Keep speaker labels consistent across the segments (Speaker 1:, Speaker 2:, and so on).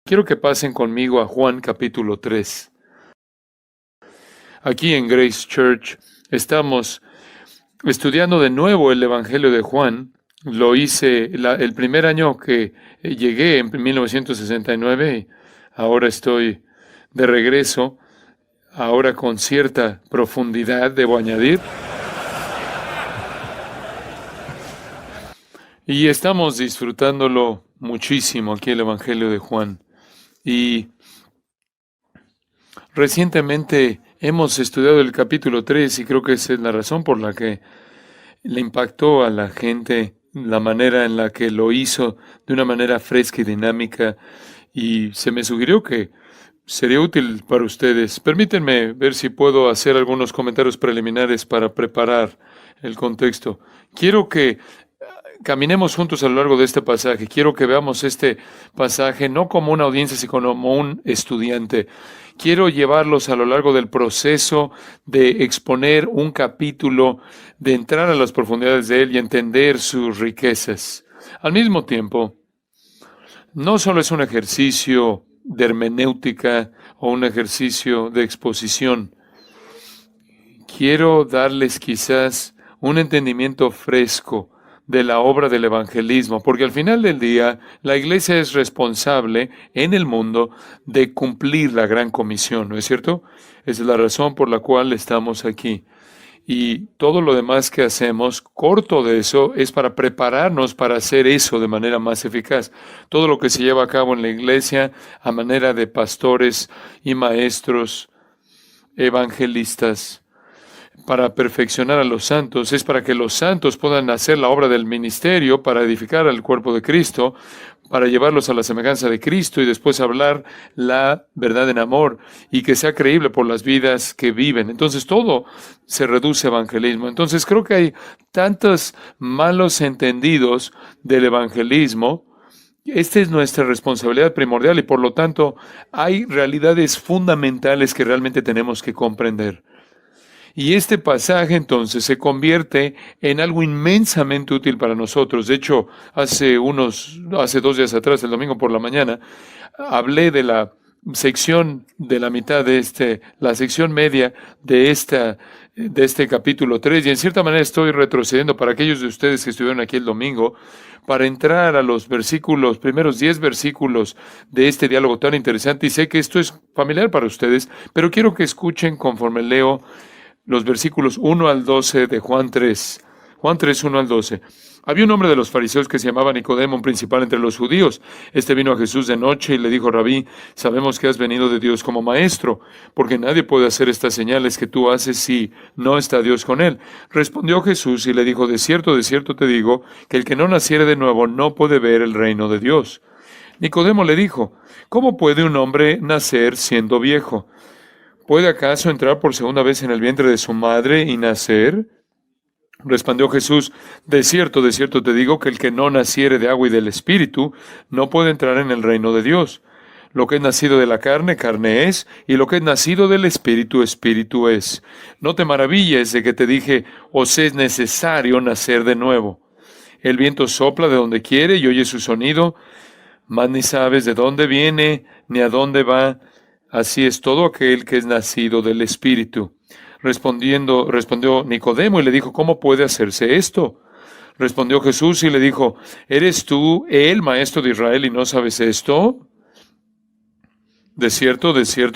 Speaker 1: Quiero que pasen conmigo a Juan capítulo 3. Aquí en Grace Church estamos estudiando de nuevo el Evangelio de Juan. Lo hice el primer año que llegué en 1969. Ahora estoy de regreso, ahora con cierta profundidad, debo añadir. Y estamos disfrutándolo muchísimo aquí el Evangelio de Juan. Y recientemente hemos estudiado el capítulo 3 y creo que esa es la razón por la que le impactó a la gente la manera en la que lo hizo de una manera fresca y dinámica, y se me sugirió que sería útil para ustedes. Permítanme ver si puedo hacer algunos comentarios preliminares para preparar el contexto. Quiero que caminemos juntos a lo largo de este pasaje. Quiero que veamos este pasaje no como una audiencia, sino como un estudiante. Quiero llevarlos a lo largo del proceso de exponer un capítulo, de entrar a las profundidades de él y entender sus riquezas. Al mismo tiempo, no solo es un ejercicio de hermenéutica o un ejercicio de exposición. Quiero darles quizás un entendimiento fresco de la obra del evangelismo, porque al final del día la iglesia es responsable en el mundo de cumplir la gran comisión, ¿no es cierto? Esa es la razón por la cual estamos aquí. Y todo lo demás que hacemos, corto de eso, es para prepararnos para hacer eso de manera más eficaz. Todo lo que se lleva a cabo en la iglesia a manera de pastores y maestros, evangelistas, para perfeccionar a los santos, es para que los santos puedan hacer la obra del ministerio, para edificar al cuerpo de Cristo, para llevarlos a la semejanza de Cristo y después hablar la verdad en amor y que sea creíble por las vidas que viven. Entonces todo se reduce a evangelismo. Entonces creo que hay tantos malos entendidos del evangelismo. Esta es nuestra responsabilidad primordial y por lo tanto hay realidades fundamentales que realmente tenemos que comprender. Y este pasaje entonces se convierte en algo inmensamente útil para nosotros. De hecho, hace 2 días atrás, el domingo por la mañana, hablé de la sección de la mitad de la sección media de este capítulo 3, y en cierta manera estoy retrocediendo para aquellos de ustedes que estuvieron aquí el domingo, para entrar a los primeros 10 versículos de este diálogo tan interesante, y sé que esto es familiar para ustedes, pero quiero que escuchen conforme leo los versículos 1 al 12 de Juan 3. Juan 3, 1 al 12. Había un hombre de los fariseos que se llamaba Nicodemo, un principal entre los judíos. Este vino a Jesús de noche y le dijo: Rabí, sabemos que has venido de Dios como maestro, porque nadie puede hacer estas señales que tú haces si no está Dios con él. Respondió Jesús y le dijo: de cierto te digo, que el que no naciere de nuevo no puede ver el reino de Dios. Nicodemo le dijo: ¿cómo puede un hombre nacer siendo viejo? ¿Puede acaso entrar por segunda vez en el vientre de su madre y nacer? Respondió Jesús: de cierto te digo, que el que no naciere de agua y del Espíritu no puede entrar en el reino de Dios. Lo que es nacido de la carne, carne es, y lo que es nacido del Espíritu, Espíritu es. No te maravilles de que te dije: os es necesario nacer de nuevo. El viento sopla de donde quiere y oye su sonido, mas ni sabes de dónde viene ni a dónde va. Así es todo aquel que es nacido del Espíritu. Respondió Nicodemo y le dijo: ¿cómo puede hacerse esto? Respondió Jesús y le dijo: ¿eres tú el maestro de Israel y no sabes esto? De cierto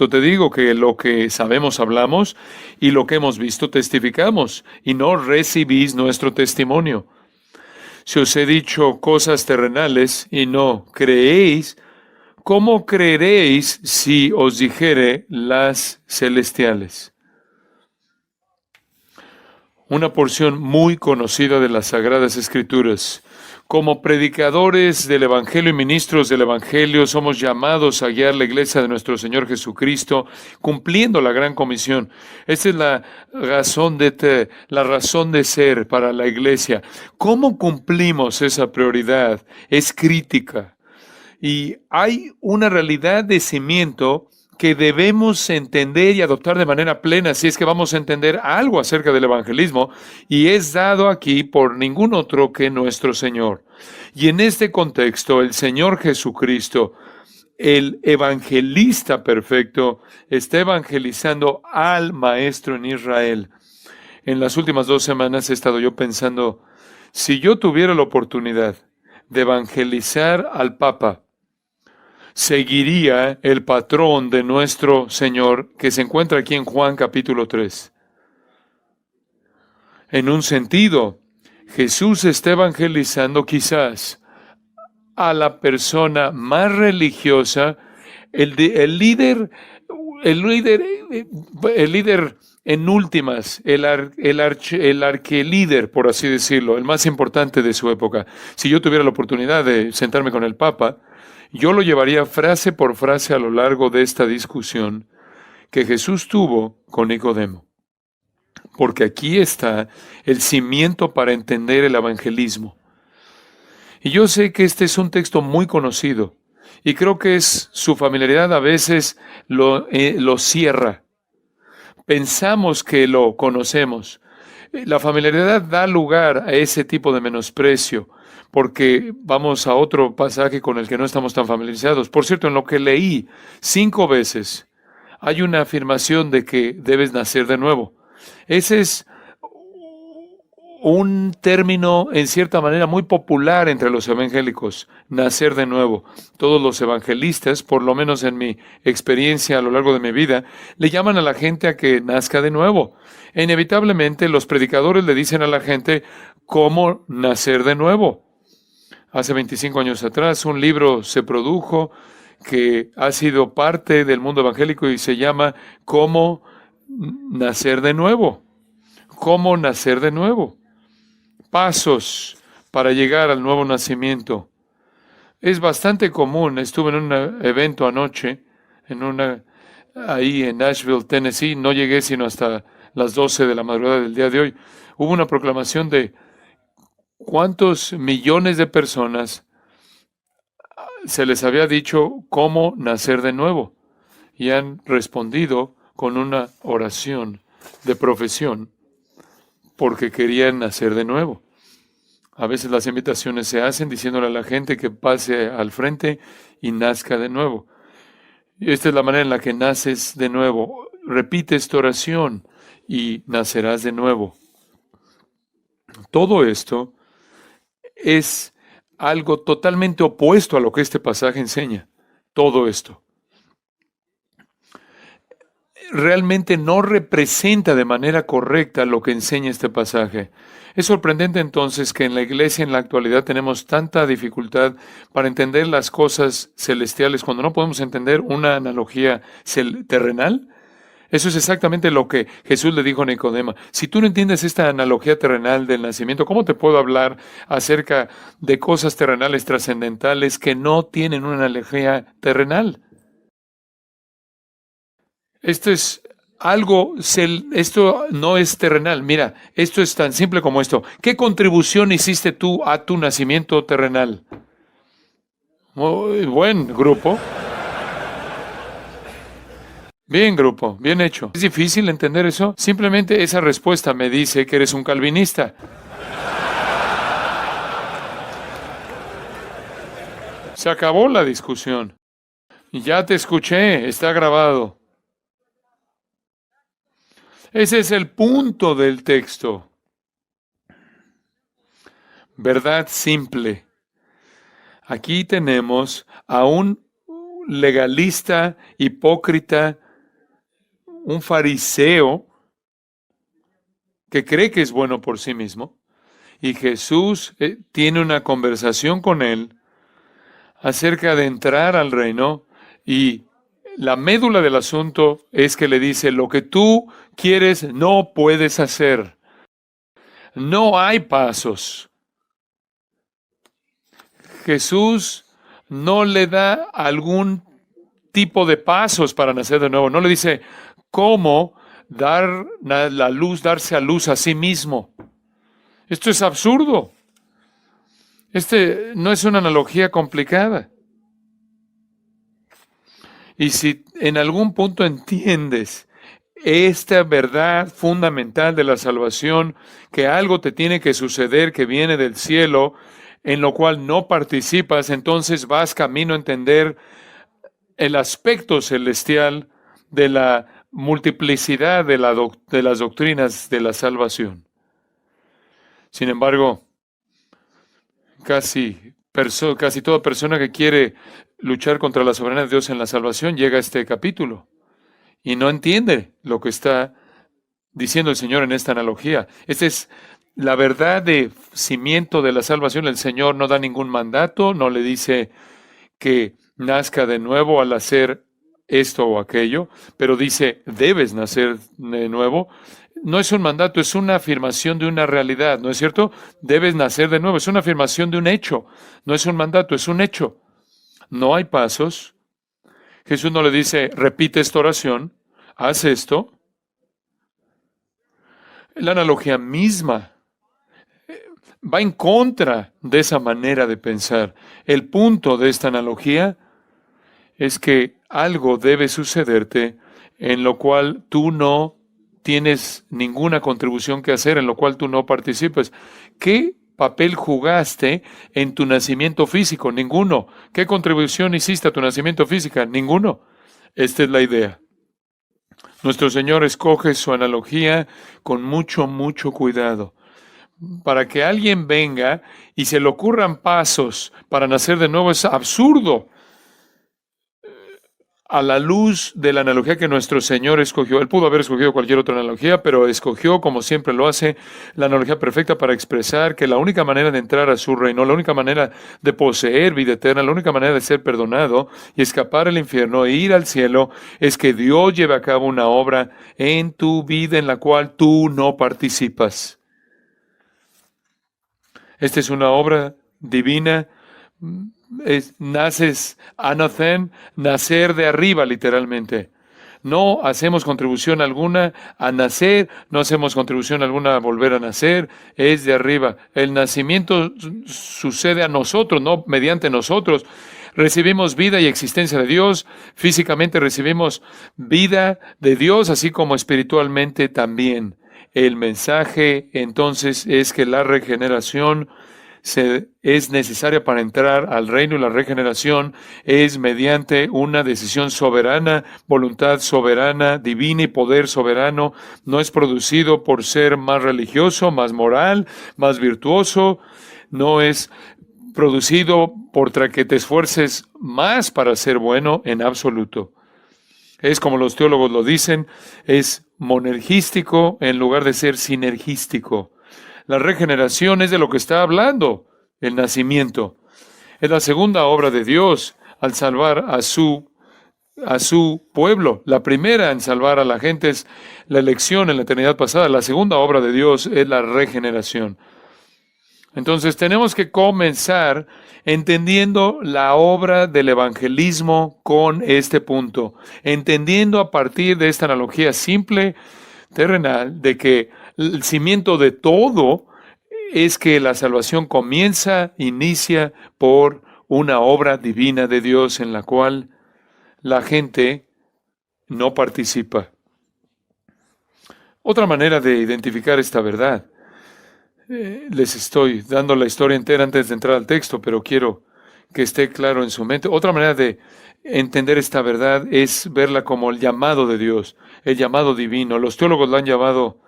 Speaker 1: te digo, que lo que sabemos hablamos y lo que hemos visto testificamos, y no recibís nuestro testimonio. Si os he dicho cosas terrenales y no creéis, ¿cómo creeréis si os dijere las celestiales? Una porción muy conocida de las Sagradas Escrituras. Como predicadores del Evangelio y ministros del Evangelio, somos llamados a guiar la iglesia de nuestro Señor Jesucristo, cumpliendo la gran comisión. Esta es la razón de ser para la iglesia. ¿Cómo cumplimos esa prioridad? Es crítica. Y hay una realidad de cimiento que debemos entender y adoptar de manera plena si es que vamos a entender algo acerca del evangelismo, y es dado aquí por ningún otro que nuestro Señor. Y en este contexto, el Señor Jesucristo el evangelista perfecto está evangelizando al maestro en Israel. En las últimas 2 semanas he estado yo pensando, si yo tuviera la oportunidad de evangelizar al Papa, seguiría el patrón de nuestro Señor que se encuentra aquí en Juan capítulo 3. En un sentido, Jesús está evangelizando quizás a la persona más religiosa, el líder, el líder, el líder en últimas, el arquelíder, por así decirlo, el más importante de su época. Si yo tuviera la oportunidad de sentarme con el Papa, yo lo llevaría frase por frase a lo largo de esta discusión que Jesús tuvo con Nicodemo. Porque aquí está el cimiento para entender el evangelismo. Y yo sé que este es un texto muy conocido, y creo que su familiaridad a veces lo cierra. Pensamos que lo conocemos. La familiaridad da lugar a ese tipo de menosprecio, porque vamos a otro pasaje con el que no estamos tan familiarizados. Por cierto, en lo que leí 5 veces, hay una afirmación de que debes nacer de nuevo. Ese es un término, en cierta manera, muy popular entre los evangélicos, nacer de nuevo. Todos los evangelistas, por lo menos en mi experiencia a lo largo de mi vida, le llaman a la gente a que nazca de nuevo. E inevitablemente los predicadores le dicen a la gente cómo nacer de nuevo. Hace 25 años atrás, un libro se produjo que ha sido parte del mundo evangélico y se llama Cómo nacer de nuevo. Cómo nacer de nuevo. Pasos para llegar al nuevo nacimiento. Es bastante común. Estuve en un evento anoche, ahí en Nashville, Tennessee. No llegué sino hasta las 12 de la madrugada del día de hoy. Hubo una proclamación de cuántos millones de personas se les había dicho cómo nacer de nuevo. Y han respondido con una oración de profesión porque querían nacer de nuevo. A veces las invitaciones se hacen diciéndole a la gente que pase al frente y nazca de nuevo. Y esta es la manera en la que naces de nuevo. Repite esta oración y nacerás de nuevo. Todo esto es algo totalmente opuesto a lo que este pasaje enseña. Todo esto realmente no representa de manera correcta lo que enseña este pasaje. Es sorprendente entonces que en la iglesia en la actualidad tenemos tanta dificultad para entender las cosas celestiales cuando no podemos entender una analogía terrenal. Eso es exactamente lo que Jesús le dijo a Nicodemo. Si tú no entiendes esta analogía terrenal del nacimiento, ¿cómo te puedo hablar acerca de cosas terrenales trascendentales que no tienen una analogía terrenal? Esto no es terrenal. Mira, esto es tan simple como esto. ¿Qué contribución hiciste tú a tu nacimiento terrenal? Muy buen grupo. Bien, grupo, bien hecho. ¿Es difícil entender eso? Simplemente esa respuesta me dice que eres un calvinista. Se acabó la discusión. Ya te escuché, está grabado. Ese es el punto del texto. Verdad simple. Aquí tenemos a un legalista, hipócrita, un fariseo que cree que es bueno por sí mismo. Y Jesús tiene una conversación con él acerca de entrar al reino y la médula del asunto es que le dice, lo que tú quieres no puedes hacer. No hay pasos. Jesús no le da algún tipo de pasos para nacer de nuevo. No le dice cómo darse a luz a sí mismo. Esto es absurdo. No es una analogía complicada. Y si en algún punto entiendes esta verdad fundamental de la salvación, que algo te tiene que suceder que viene del cielo, en lo cual no participas, entonces vas camino a entender el aspecto celestial de la multiplicidad de las doctrinas de la salvación. Sin embargo, casi toda persona que quiere luchar contra la soberanía de Dios en la salvación llega a este capítulo y no entiende lo que está diciendo el Señor en esta analogía. Esta es la verdad de cimiento de la salvación. El Señor no da ningún mandato, no le dice que nazca de nuevo al hacer esto o aquello, pero dice, debes nacer de nuevo. No es un mandato, es una afirmación de una realidad, ¿no es cierto? Debes nacer de nuevo, es una afirmación de un hecho, no es un mandato, es un hecho. No hay pasos. Jesús no le dice, repite esta oración, haz esto. La analogía misma va en contra de esa manera de pensar. El punto de esta analogía es que algo debe sucederte en lo cual tú no tienes ninguna contribución que hacer, en lo cual tú no participas. ¿Qué papel jugaste en tu nacimiento físico? Ninguno. ¿Qué contribución hiciste a tu nacimiento físico? Ninguno. Esta es la idea. Nuestro Señor escoge su analogía con mucho, mucho cuidado. Para que alguien venga y se le ocurran pasos para nacer de nuevo es absurdo. A la luz de la analogía que nuestro Señor escogió, Él pudo haber escogido cualquier otra analogía, pero escogió, como siempre lo hace, la analogía perfecta para expresar que la única manera de entrar a su reino, la única manera de poseer vida eterna, la única manera de ser perdonado y escapar al infierno e ir al cielo, es que Dios lleve a cabo una obra en tu vida en la cual tú no participas. Esta es una obra divina. Naces anothen, nacer de arriba, literalmente. No hacemos contribución alguna a nacer, no hacemos contribución alguna a volver a nacer, es de arriba. El nacimiento sucede a nosotros, no mediante nosotros. Recibimos vida y existencia de Dios, físicamente recibimos vida de Dios, así como espiritualmente también. El mensaje entonces es que la regeneración es necesaria para entrar al reino, y la regeneración es mediante una decisión soberana, voluntad soberana, divina y poder soberano. No es producido por ser más religioso, más moral, más virtuoso. No es producido por que te esfuerces más para ser bueno en absoluto. Es como los teólogos lo dicen, es monergístico en lugar de ser sinergístico. La regeneración es de lo que está hablando el nacimiento. Es la segunda obra de Dios al salvar a su pueblo. La primera en salvar a la gente es la elección en la eternidad pasada. La segunda obra de Dios es la regeneración. Entonces tenemos que comenzar entendiendo la obra del evangelismo con este punto, entendiendo a partir de esta analogía simple, terrenal, de que el cimiento de todo es que la salvación inicia por una obra divina de Dios en la cual la gente no participa. Otra manera de identificar esta verdad, les estoy dando la historia entera antes de entrar al texto, pero quiero que esté claro en su mente. Otra manera de entender esta verdad es verla como el llamado de Dios, el llamado divino. Los teólogos lo han llamado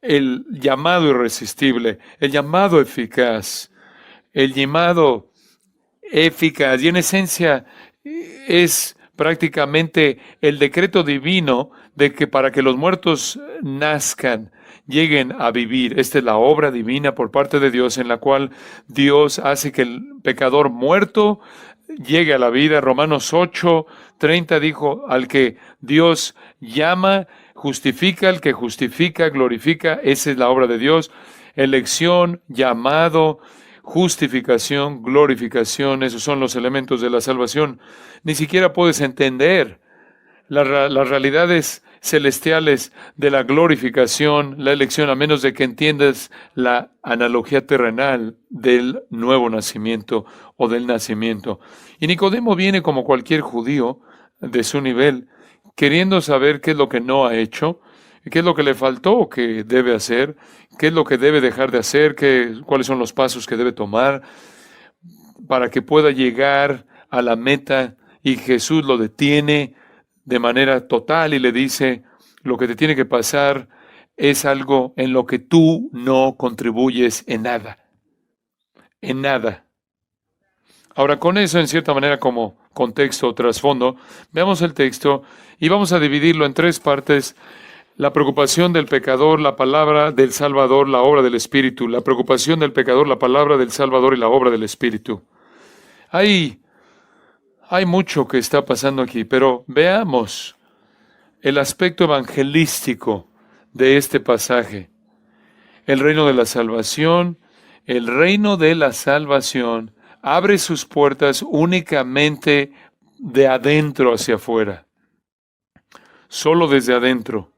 Speaker 1: el llamado irresistible, el llamado eficaz, y en esencia es prácticamente el decreto divino de que para que los muertos nazcan, lleguen a vivir. Esta es la obra divina por parte de Dios en la cual Dios hace que el pecador muerto llegue a la vida. Romanos 8:30 dijo, al que Dios llama, justifica, al que justifica, glorifica. Esa es la obra de Dios. Elección, llamado, justificación, glorificación, esos son los elementos de la salvación. Ni siquiera puedes entender las realidades celestiales de la glorificación, la elección, a menos de que entiendas la analogía terrenal del nuevo nacimiento o del nacimiento. Y Nicodemo viene como cualquier judío de su nivel, queriendo saber qué es lo que no ha hecho, qué es lo que le faltó que debe hacer, qué es lo que debe dejar de hacer, cuáles son los pasos que debe tomar para que pueda llegar a la meta y Jesús lo detiene de manera total y le dice, lo que te tiene que pasar es algo en lo que tú no contribuyes en nada, en nada. Ahora, con eso, en cierta manera, como contexto o trasfondo, veamos el texto y vamos a dividirlo en tres partes. La preocupación del pecador, la palabra del Salvador, la obra del Espíritu. La preocupación del pecador, la palabra del Salvador y la obra del Espíritu. Hay mucho que está pasando aquí, pero veamos el aspecto evangelístico de este pasaje. El reino de la salvación, el reino de la salvación abre sus puertas únicamente de adentro hacia afuera. Solo desde adentro.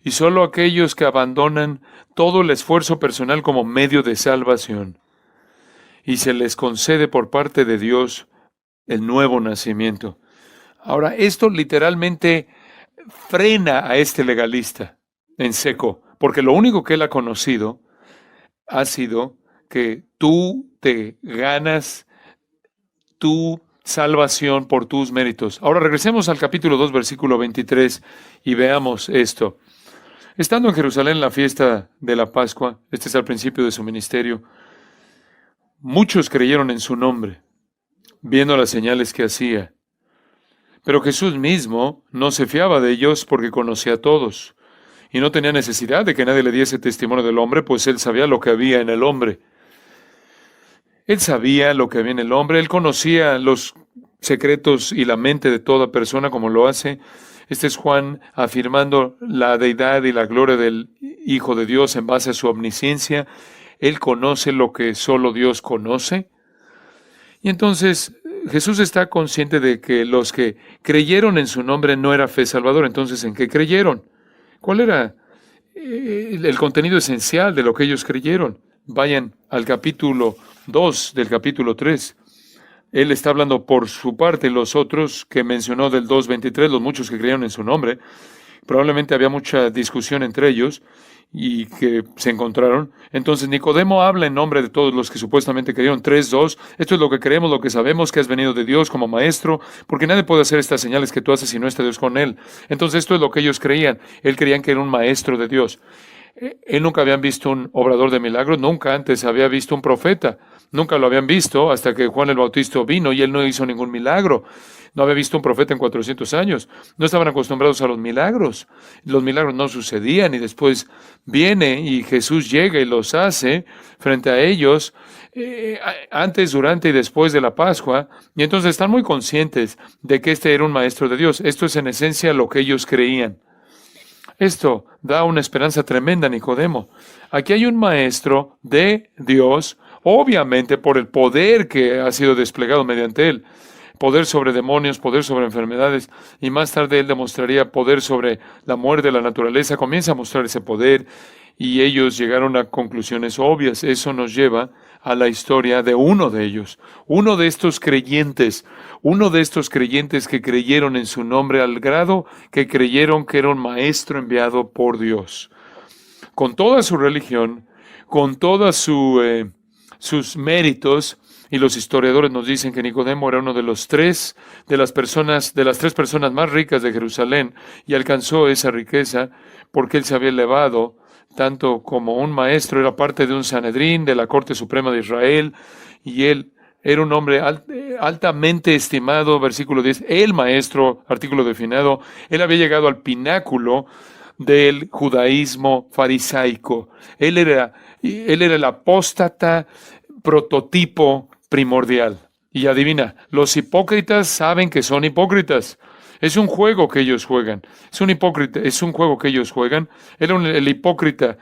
Speaker 1: Y solo aquellos que abandonan todo el esfuerzo personal como medio de salvación. Y se les concede por parte de Dios el nuevo nacimiento. Ahora, esto literalmente frena a este legalista en seco, porque lo único que él ha conocido ha sido que tú te ganas tu salvación por tus méritos. Ahora regresemos al capítulo 2, versículo 23 y veamos esto. Estando en Jerusalén en la fiesta de la Pascua, este es al principio de su ministerio, muchos creyeron en su nombre, viendo las señales que hacía. Pero Jesús mismo no se fiaba de ellos porque conocía a todos, y no tenía necesidad de que nadie le diese testimonio del hombre, pues él sabía lo que había en el hombre. Él sabía lo que había en el hombre, él conocía los secretos y la mente de toda persona como lo hace. Este es Juan afirmando la deidad y la gloria del Hijo de Dios en base a su omnisciencia. Él conoce lo que solo Dios conoce. Y entonces Jesús está consciente de que los que creyeron en su nombre no era fe salvadora. Entonces, ¿en qué creyeron? ¿Cuál era el contenido esencial de lo que ellos creyeron? Vayan al capítulo 2 del capítulo 3. Él está hablando por su parte, los otros que mencionó del 2:23, los muchos que creyeron en su nombre. Probablemente había mucha discusión entre ellos y que se encontraron. Entonces Nicodemo habla en nombre de todos los que supuestamente creyeron. 3:2, esto es lo que creemos, lo que sabemos, que has venido de Dios como maestro, porque nadie puede hacer estas señales que tú haces si no está Dios con él. Entonces esto es lo que ellos creían. Él creían que era un maestro de Dios. Él nunca habían visto un obrador de milagros, nunca antes había visto un profeta, nunca lo habían visto hasta que Juan el Bautista vino y él no hizo ningún milagro. No había visto un profeta en 400 años. No estaban acostumbrados a los milagros. Los milagros no sucedían y después viene y Jesús llega y los hace frente a ellos antes, durante y después de la Pascua. Y entonces están muy conscientes de que este era un maestro de Dios. Esto es en esencia lo que ellos creían. Esto da una esperanza tremenda a Nicodemo. Aquí hay un maestro de Dios, obviamente por el poder que ha sido desplegado mediante él. Poder sobre demonios, poder sobre enfermedades, y más tarde él demostraría poder sobre la muerte, la naturaleza. Comienza a mostrar ese poder y ellos llegaron a conclusiones obvias. Eso nos lleva a la historia de uno de ellos, uno de estos creyentes que creyeron en su nombre al grado que creyeron que era un maestro enviado por Dios. Con toda su religión, con todos sus méritos, y los historiadores nos dicen que Nicodemo era uno de las tres personas más ricas de Jerusalén y alcanzó esa riqueza porque él se había elevado tanto como un maestro, era parte de un Sanedrín, de la Corte Suprema de Israel, y él era un hombre altamente estimado, versículo 10, el maestro, artículo definido, él había llegado al pináculo del judaísmo farisaico. Él era el apóstata prototipo primordial. Y adivina, los hipócritas saben que son hipócritas. Es un juego que ellos juegan. Es un juego que ellos juegan. Era el hipócrita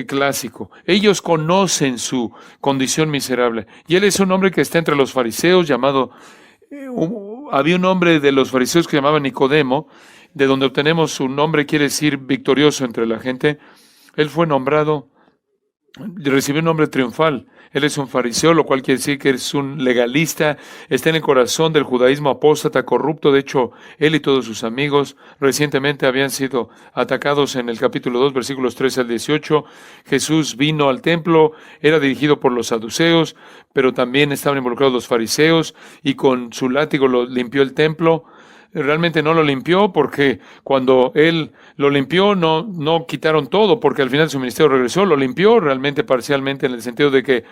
Speaker 1: clásico. Ellos conocen su condición miserable. Y él es un hombre que está entre los fariseos llamado... había un hombre de los fariseos que llamaba Nicodemo, de donde obtenemos su nombre, quiere decir victorioso entre la gente. Él fue nombrado Recibió un nombre triunfal. Él es un fariseo, lo cual quiere decir que es un legalista, está en el corazón del judaísmo apóstata, corrupto. De hecho, él y todos sus amigos recientemente habían sido atacados en el capítulo 2, versículos 13 al 18. Jesús vino al templo, era dirigido por los saduceos, pero también estaban involucrados los fariseos, y con su látigo lo limpió el templo. Realmente no lo limpió, porque cuando él lo limpió no quitaron todo, porque al final su ministerio regresó. Lo limpió realmente parcialmente, en el sentido de que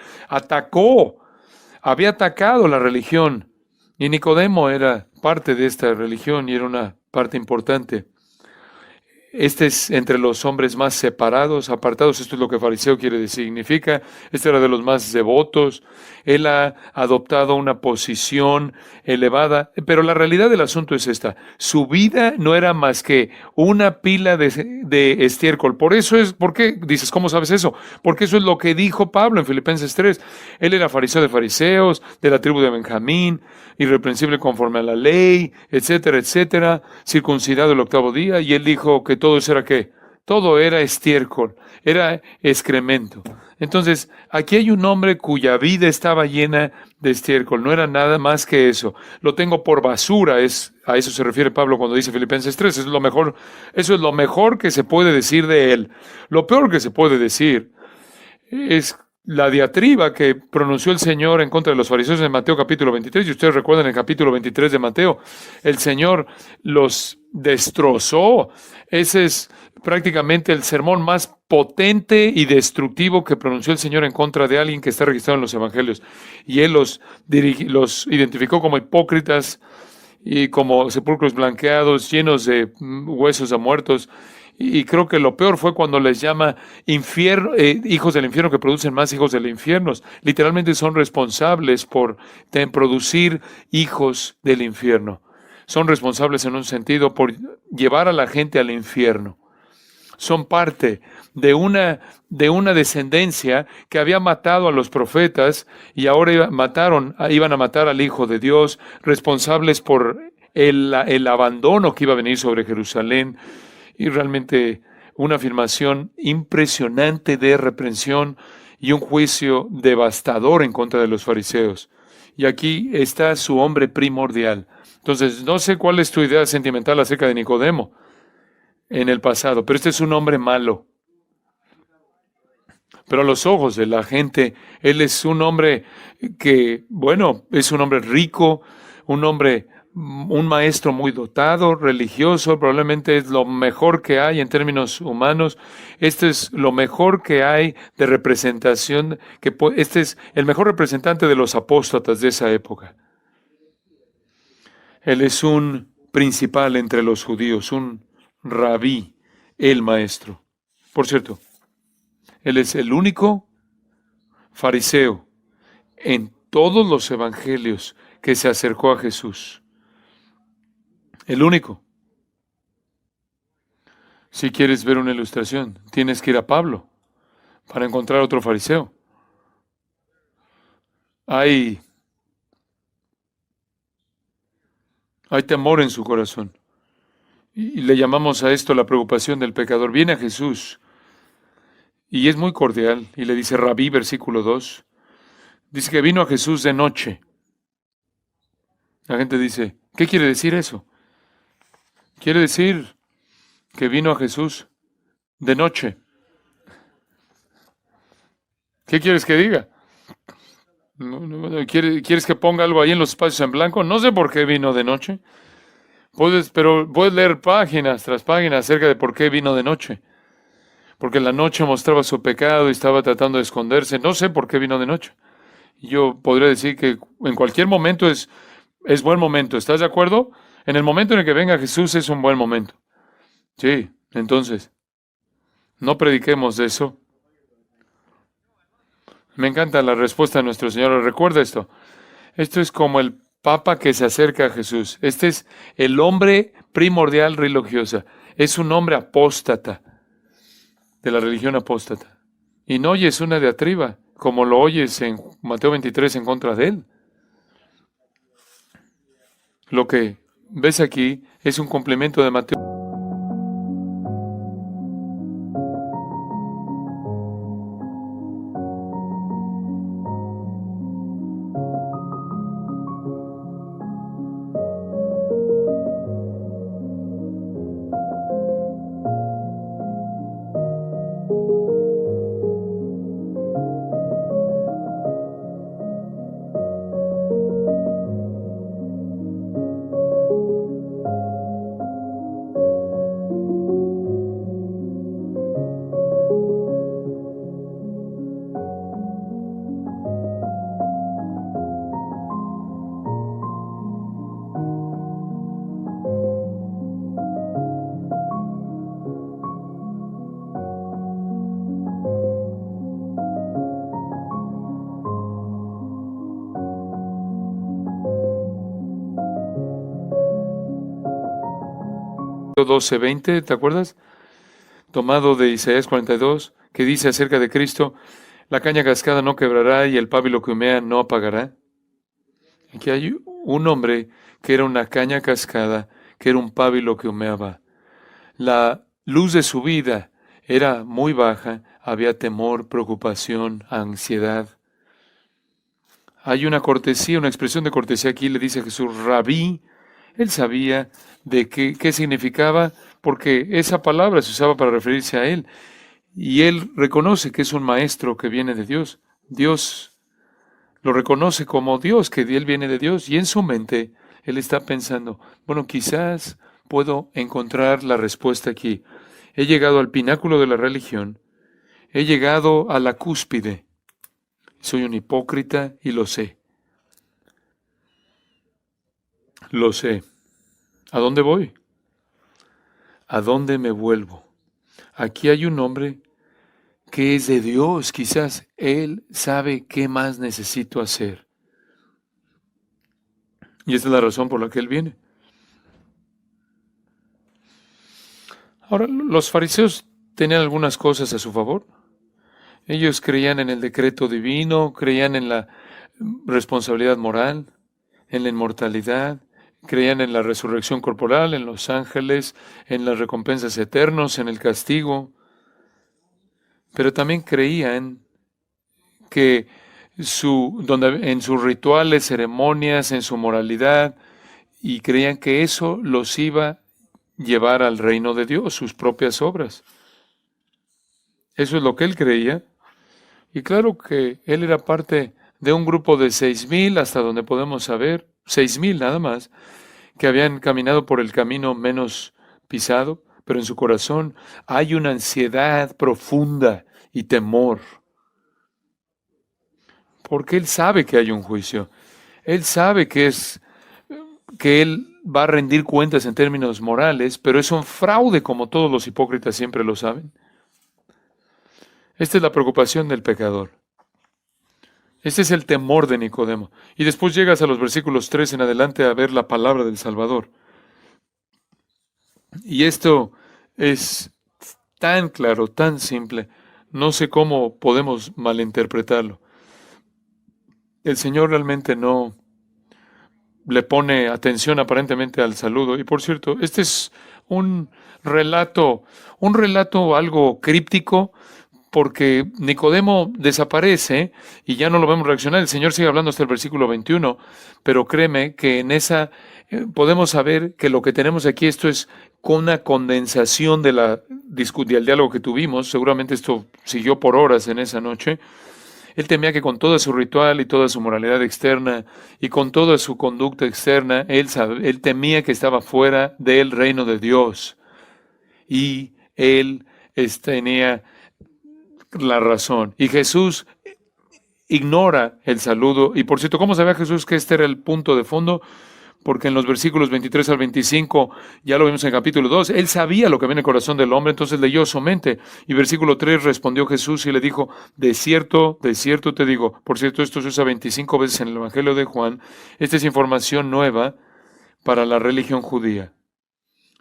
Speaker 1: había atacado la religión, y Nicodemo era parte de esta religión y era una parte importante. Este es entre los hombres más separados, apartados. Esto es lo que fariseo quiere decir, significa. Este era de los más devotos. Él ha adoptado una posición elevada, pero la realidad del asunto es esta: su vida no era más que una pila de estiércol. ¿Por qué dices, cómo sabes eso? Porque eso es lo que dijo Pablo en Filipenses 3. Él era fariseo de fariseos, de la tribu de Benjamín, irreprensible conforme a la ley, etcétera, etcétera, circuncidado el octavo día, y él dijo que todo eso era ¿qué? Todo era estiércol, era excremento. Entonces, aquí hay un hombre cuya vida estaba llena de estiércol, no era nada más que eso. Lo tengo por basura, a eso se refiere Pablo cuando dice Filipenses 3, eso es lo mejor que se puede decir de él. Lo peor que se puede decir es la diatriba que pronunció el Señor en contra de los fariseos en Mateo capítulo 23. Y ustedes recuerdan el capítulo 23 de Mateo, el Señor los destrozó. Ese es prácticamente el sermón más potente y destructivo que pronunció el Señor en contra de alguien que está registrado en los evangelios. Y Él los identificó como hipócritas y como sepulcros blanqueados, llenos de huesos de muertos. Y creo que lo peor fue cuando les llama hijos del infierno, que producen más hijos del infierno. Literalmente son responsables por producir hijos del infierno. Son responsables en un sentido por llevar a la gente al infierno. Son parte de una descendencia que había matado a los profetas, y ahora iban a matar al Hijo de Dios, responsables por el abandono que iba a venir sobre Jerusalén. Y realmente una afirmación impresionante de reprensión y un juicio devastador en contra de los fariseos. Y aquí está su hombre primordial. Entonces, no sé cuál es tu idea sentimental acerca de Nicodemo en el pasado, pero este es un hombre malo. Pero a los ojos de la gente, él es un hombre que, bueno, es un hombre rico, un maestro muy dotado, religioso. Probablemente es lo mejor que hay en términos humanos. Este es lo mejor que hay de representación, este es el mejor representante de los apóstatas de esa época. Él es un principal entre los judíos, un rabí, el maestro. Por cierto, él es el único fariseo en todos los evangelios que se acercó a Jesús. El único. Si quieres ver una ilustración, tienes que ir a Pablo para encontrar otro fariseo. Hay temor en su corazón. Y le llamamos a esto la preocupación del pecador. Viene a Jesús y es muy cordial y le dice Rabí, versículo 2. Dice que vino a Jesús de noche. La gente dice, ¿qué quiere decir eso? Quiere decir que vino a Jesús de noche. ¿Qué quieres que diga? ¿Quieres que ponga algo ahí en los espacios en blanco? No sé por qué vino de noche. Pero puedes leer páginas tras páginas acerca de por qué vino de noche. Porque en la noche mostraba su pecado y estaba tratando de esconderse. No sé por qué vino de noche. Yo podría decir que en cualquier momento es buen momento. ¿Estás de acuerdo? En el momento en el que venga Jesús es un buen momento. Sí, entonces, no prediquemos de eso. Me encanta la respuesta de nuestro Señor. Recuerda esto. Esto es como el Papa que se acerca a Jesús. Este es el hombre primordial religiosa. Es un hombre apóstata, de la religión apóstata. Y no oyes una diatriba, como lo oyes en Mateo 23 en contra de él. Lo que ves aquí es un complemento de Mateo. 12:20, ¿te acuerdas? Tomado de Isaías 42, que dice acerca de Cristo, la caña cascada no quebrará y el pábilo que humea no apagará. Aquí hay un hombre que era una caña cascada, que era un pábilo que humeaba. La luz de su vida era muy baja, había temor, preocupación, ansiedad. Hay una cortesía, una expresión de cortesía aquí, le dice a Jesús, Rabí. Él sabía de qué significaba, porque esa palabra se usaba para referirse a él. Y él reconoce que es un maestro que viene de Dios. Dios lo reconoce como Dios, que él viene de Dios. Y en su mente, él está pensando, bueno, quizás puedo encontrar la respuesta aquí. He llegado al pináculo de la religión. He llegado a la cúspide. Soy un hipócrita y lo sé. Lo sé. ¿A dónde voy? ¿A dónde me vuelvo? Aquí hay un hombre que es de Dios. Quizás él sabe qué más necesito hacer. Y esta es la razón por la que él viene. Ahora, los fariseos tenían algunas cosas a su favor. Ellos creían en el decreto divino, creían en la responsabilidad moral, en la inmortalidad, creían en la resurrección corporal, en los ángeles, en las recompensas eternas, en el castigo. Pero también creían que en sus rituales, ceremonias, en su moralidad, y creían que eso los iba a llevar al reino de Dios, sus propias obras. Eso es lo que él creía. Y claro que él era parte de un grupo de 6,000, hasta donde podemos saber, 6,000 nada más, que habían caminado por el camino menos pisado, pero en su corazón hay una ansiedad profunda y temor. Porque él sabe que hay un juicio. Él sabe que él va a rendir cuentas en términos morales, pero es un fraude como todos los hipócritas siempre lo saben. Esta es la preocupación del pecador. Este es el temor de Nicodemo. Y después llegas a los versículos 3 en adelante a ver la palabra del Salvador. Y esto es tan claro, tan simple. No sé cómo podemos malinterpretarlo. El Señor realmente no le pone atención aparentemente al saludo. Y por cierto, este es un relato algo críptico, porque Nicodemo desaparece y ya no lo vemos reaccionar. El Señor sigue hablando hasta el versículo 21, pero créeme que en esa podemos saber que lo que tenemos aquí, esto es una condensación del diálogo que tuvimos. Seguramente esto siguió por horas en esa noche. Él temía que con toda su ritual y toda su moralidad externa y con toda su conducta externa, él temía que estaba fuera del reino de Dios. Y él tenía la razón. Y Jesús ignora el saludo. Y por cierto, ¿cómo sabía Jesús que este era el punto de fondo? Porque en los versículos 23 al 25, ya lo vimos en el capítulo 2, él sabía lo que había en el corazón del hombre, entonces leyó su mente. Y versículo 3 respondió Jesús y le dijo, de cierto te digo. Por cierto, esto se usa 25 veces en el Evangelio de Juan. Esta es información nueva para la religión judía.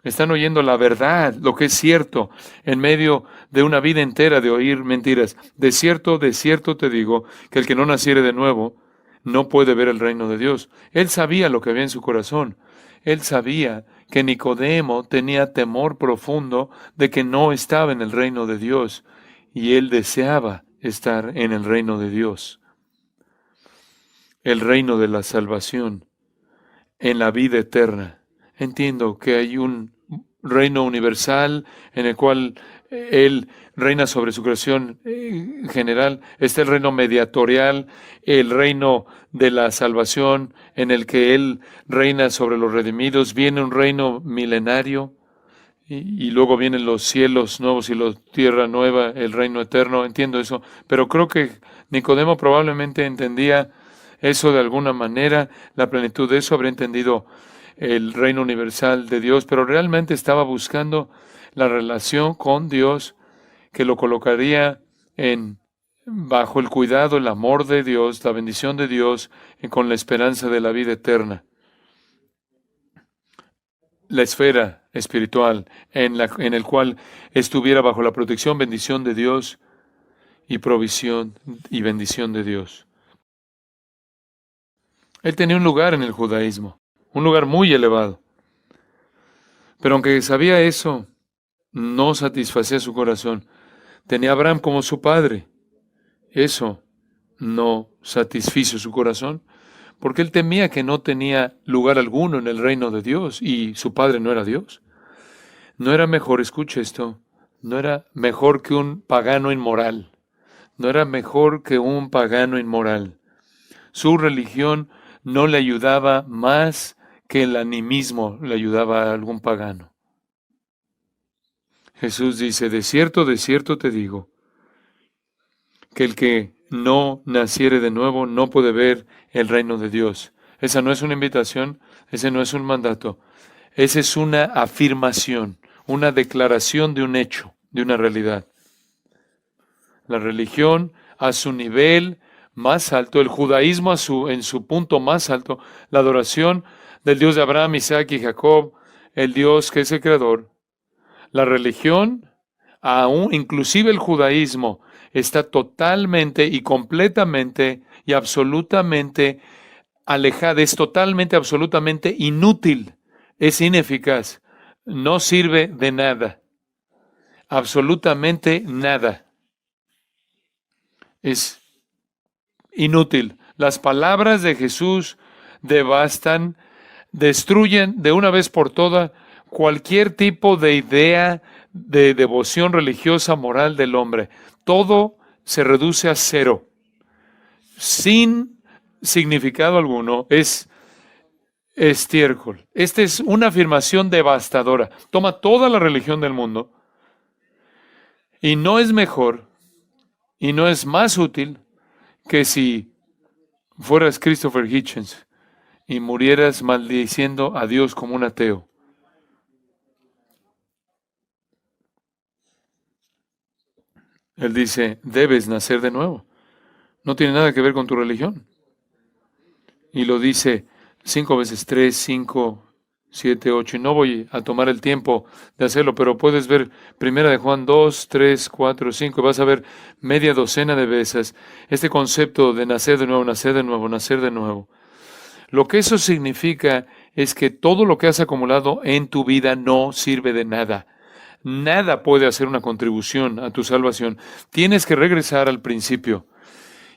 Speaker 1: Están oyendo la verdad, lo que es cierto, en medio de una vida entera de oír mentiras. De cierto te digo, que el que no naciere de nuevo no puede ver el reino de Dios. Él sabía lo que había en su corazón. Él sabía que Nicodemo tenía temor profundo de que no estaba en el reino de Dios, y él deseaba estar en el reino de Dios, el reino de la salvación, en la vida eterna. Entiendo que hay un reino universal en el cual Él reina sobre su creación general. Está el reino mediatorial, el reino de la salvación en el que Él reina sobre los redimidos. Viene un reino milenario y luego vienen los cielos nuevos y la tierra nueva, el reino eterno. Entiendo eso, pero creo que Nicodemo probablemente entendía eso de alguna manera, la plenitud de eso, habría entendido el reino universal de Dios, pero realmente estaba buscando la relación con Dios que lo colocaría bajo el cuidado, el amor de Dios, la bendición de Dios, con la esperanza de la vida eterna. la esfera espiritual en el cual estuviera bajo la protección, bendición de Dios y provisión y bendición de Dios. Él tenía un lugar en el judaísmo, un lugar muy elevado. Pero aunque sabía eso, no satisfacía su corazón. Tenía a Abraham como su padre. Eso no satisfizo su corazón, porque él temía que no tenía lugar alguno en el reino de Dios y su padre no era Dios. No era mejor, escuche esto, no era mejor que un pagano inmoral. No era mejor que un pagano inmoral. Su religión no le ayudaba más que el animismo le ayudaba a algún pagano. Jesús dice, de cierto te digo, que el que no naciere de nuevo no puede ver el reino de Dios. Esa no es una invitación, ese no es un mandato, esa es una afirmación, una declaración de un hecho, de una realidad. La religión a su nivel más alto, el judaísmo en su punto más alto, la adoración del Dios de Abraham, Isaac y Jacob, el Dios que es el creador. La religión, aún inclusive el judaísmo, está totalmente y completamente y absolutamente alejada, es totalmente, absolutamente inútil, es ineficaz, no sirve de nada, absolutamente nada, es inútil. Las palabras de Jesús devastan, destruyen de una vez por todas cualquier tipo de idea de devoción religiosa moral del hombre. Todo se reduce a cero, sin significado alguno. Es estiércol. Esta es una afirmación devastadora. Toma toda la religión del mundo y no es mejor y no es más útil que si fueras Christopher Hitchens y murieras maldiciendo a Dios como un ateo. Él dice, debes nacer de nuevo. No tiene nada que ver con tu religión. Y lo dice 5 veces 3, 5, 7, 8. Y no voy a tomar el tiempo de hacerlo, pero puedes ver Primera de Juan 2, 3, 4, 5. Y vas a ver media docena de veces este concepto de nacer de nuevo, nacer de nuevo, nacer de nuevo. Lo que eso significa es que todo lo que has acumulado en tu vida no sirve de nada. Nada puede hacer una contribución a tu salvación. Tienes que regresar al principio.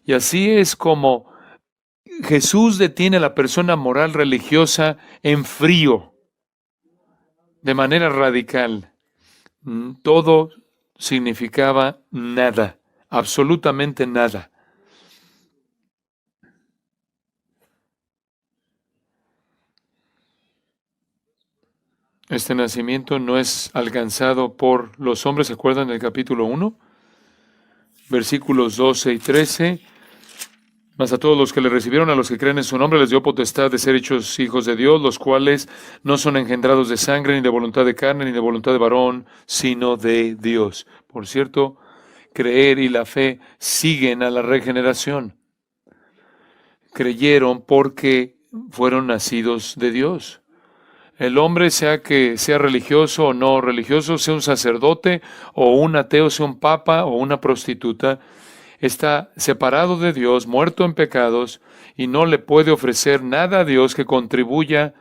Speaker 1: Y así es como Jesús detiene a la persona moral religiosa en frío, de manera radical. Todo significaba nada, absolutamente nada. Este nacimiento no es alcanzado por los hombres, ¿se acuerdan del capítulo 1? Versículos 12 y 13. Mas a todos los que le recibieron, a los que creen en su nombre, les dio potestad de ser hechos hijos de Dios, los cuales no son engendrados de sangre, ni de voluntad de carne, ni de voluntad de varón, sino de Dios. Por cierto, creer y la fe siguen a la regeneración. Creyeron porque fueron nacidos de Dios. El hombre, sea que sea religioso o no religioso, sea un sacerdote o un ateo, sea un papa o una prostituta, está separado de Dios, muerto en pecados, y no le puede ofrecer nada a Dios que contribuya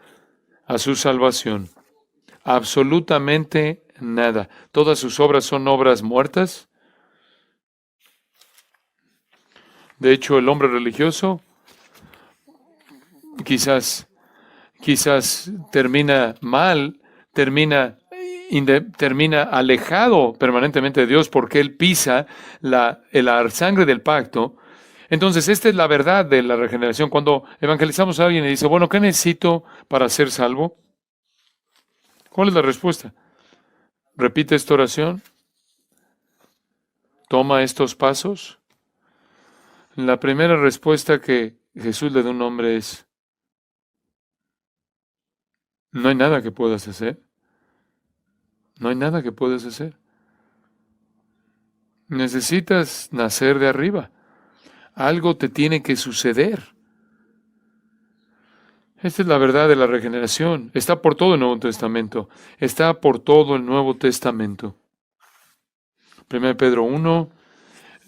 Speaker 1: a su salvación. Absolutamente nada. Todas sus obras son obras muertas. De hecho, el hombre religioso quizás, quizás termina mal, termina alejado permanentemente de Dios porque él pisa la sangre del pacto. Entonces, esta es la verdad de la regeneración. Cuando evangelizamos a alguien y dice, bueno, ¿qué necesito para ser salvo? ¿Cuál es la respuesta? Repite esta oración, toma estos pasos. La primera respuesta que Jesús le da a un hombre es, no hay nada que puedas hacer. No hay nada que puedas hacer. Necesitas nacer de arriba. Algo te tiene que suceder. Esta es la verdad de la regeneración. Está por todo el Nuevo Testamento. Está por todo el Nuevo Testamento. 1 Pedro 1,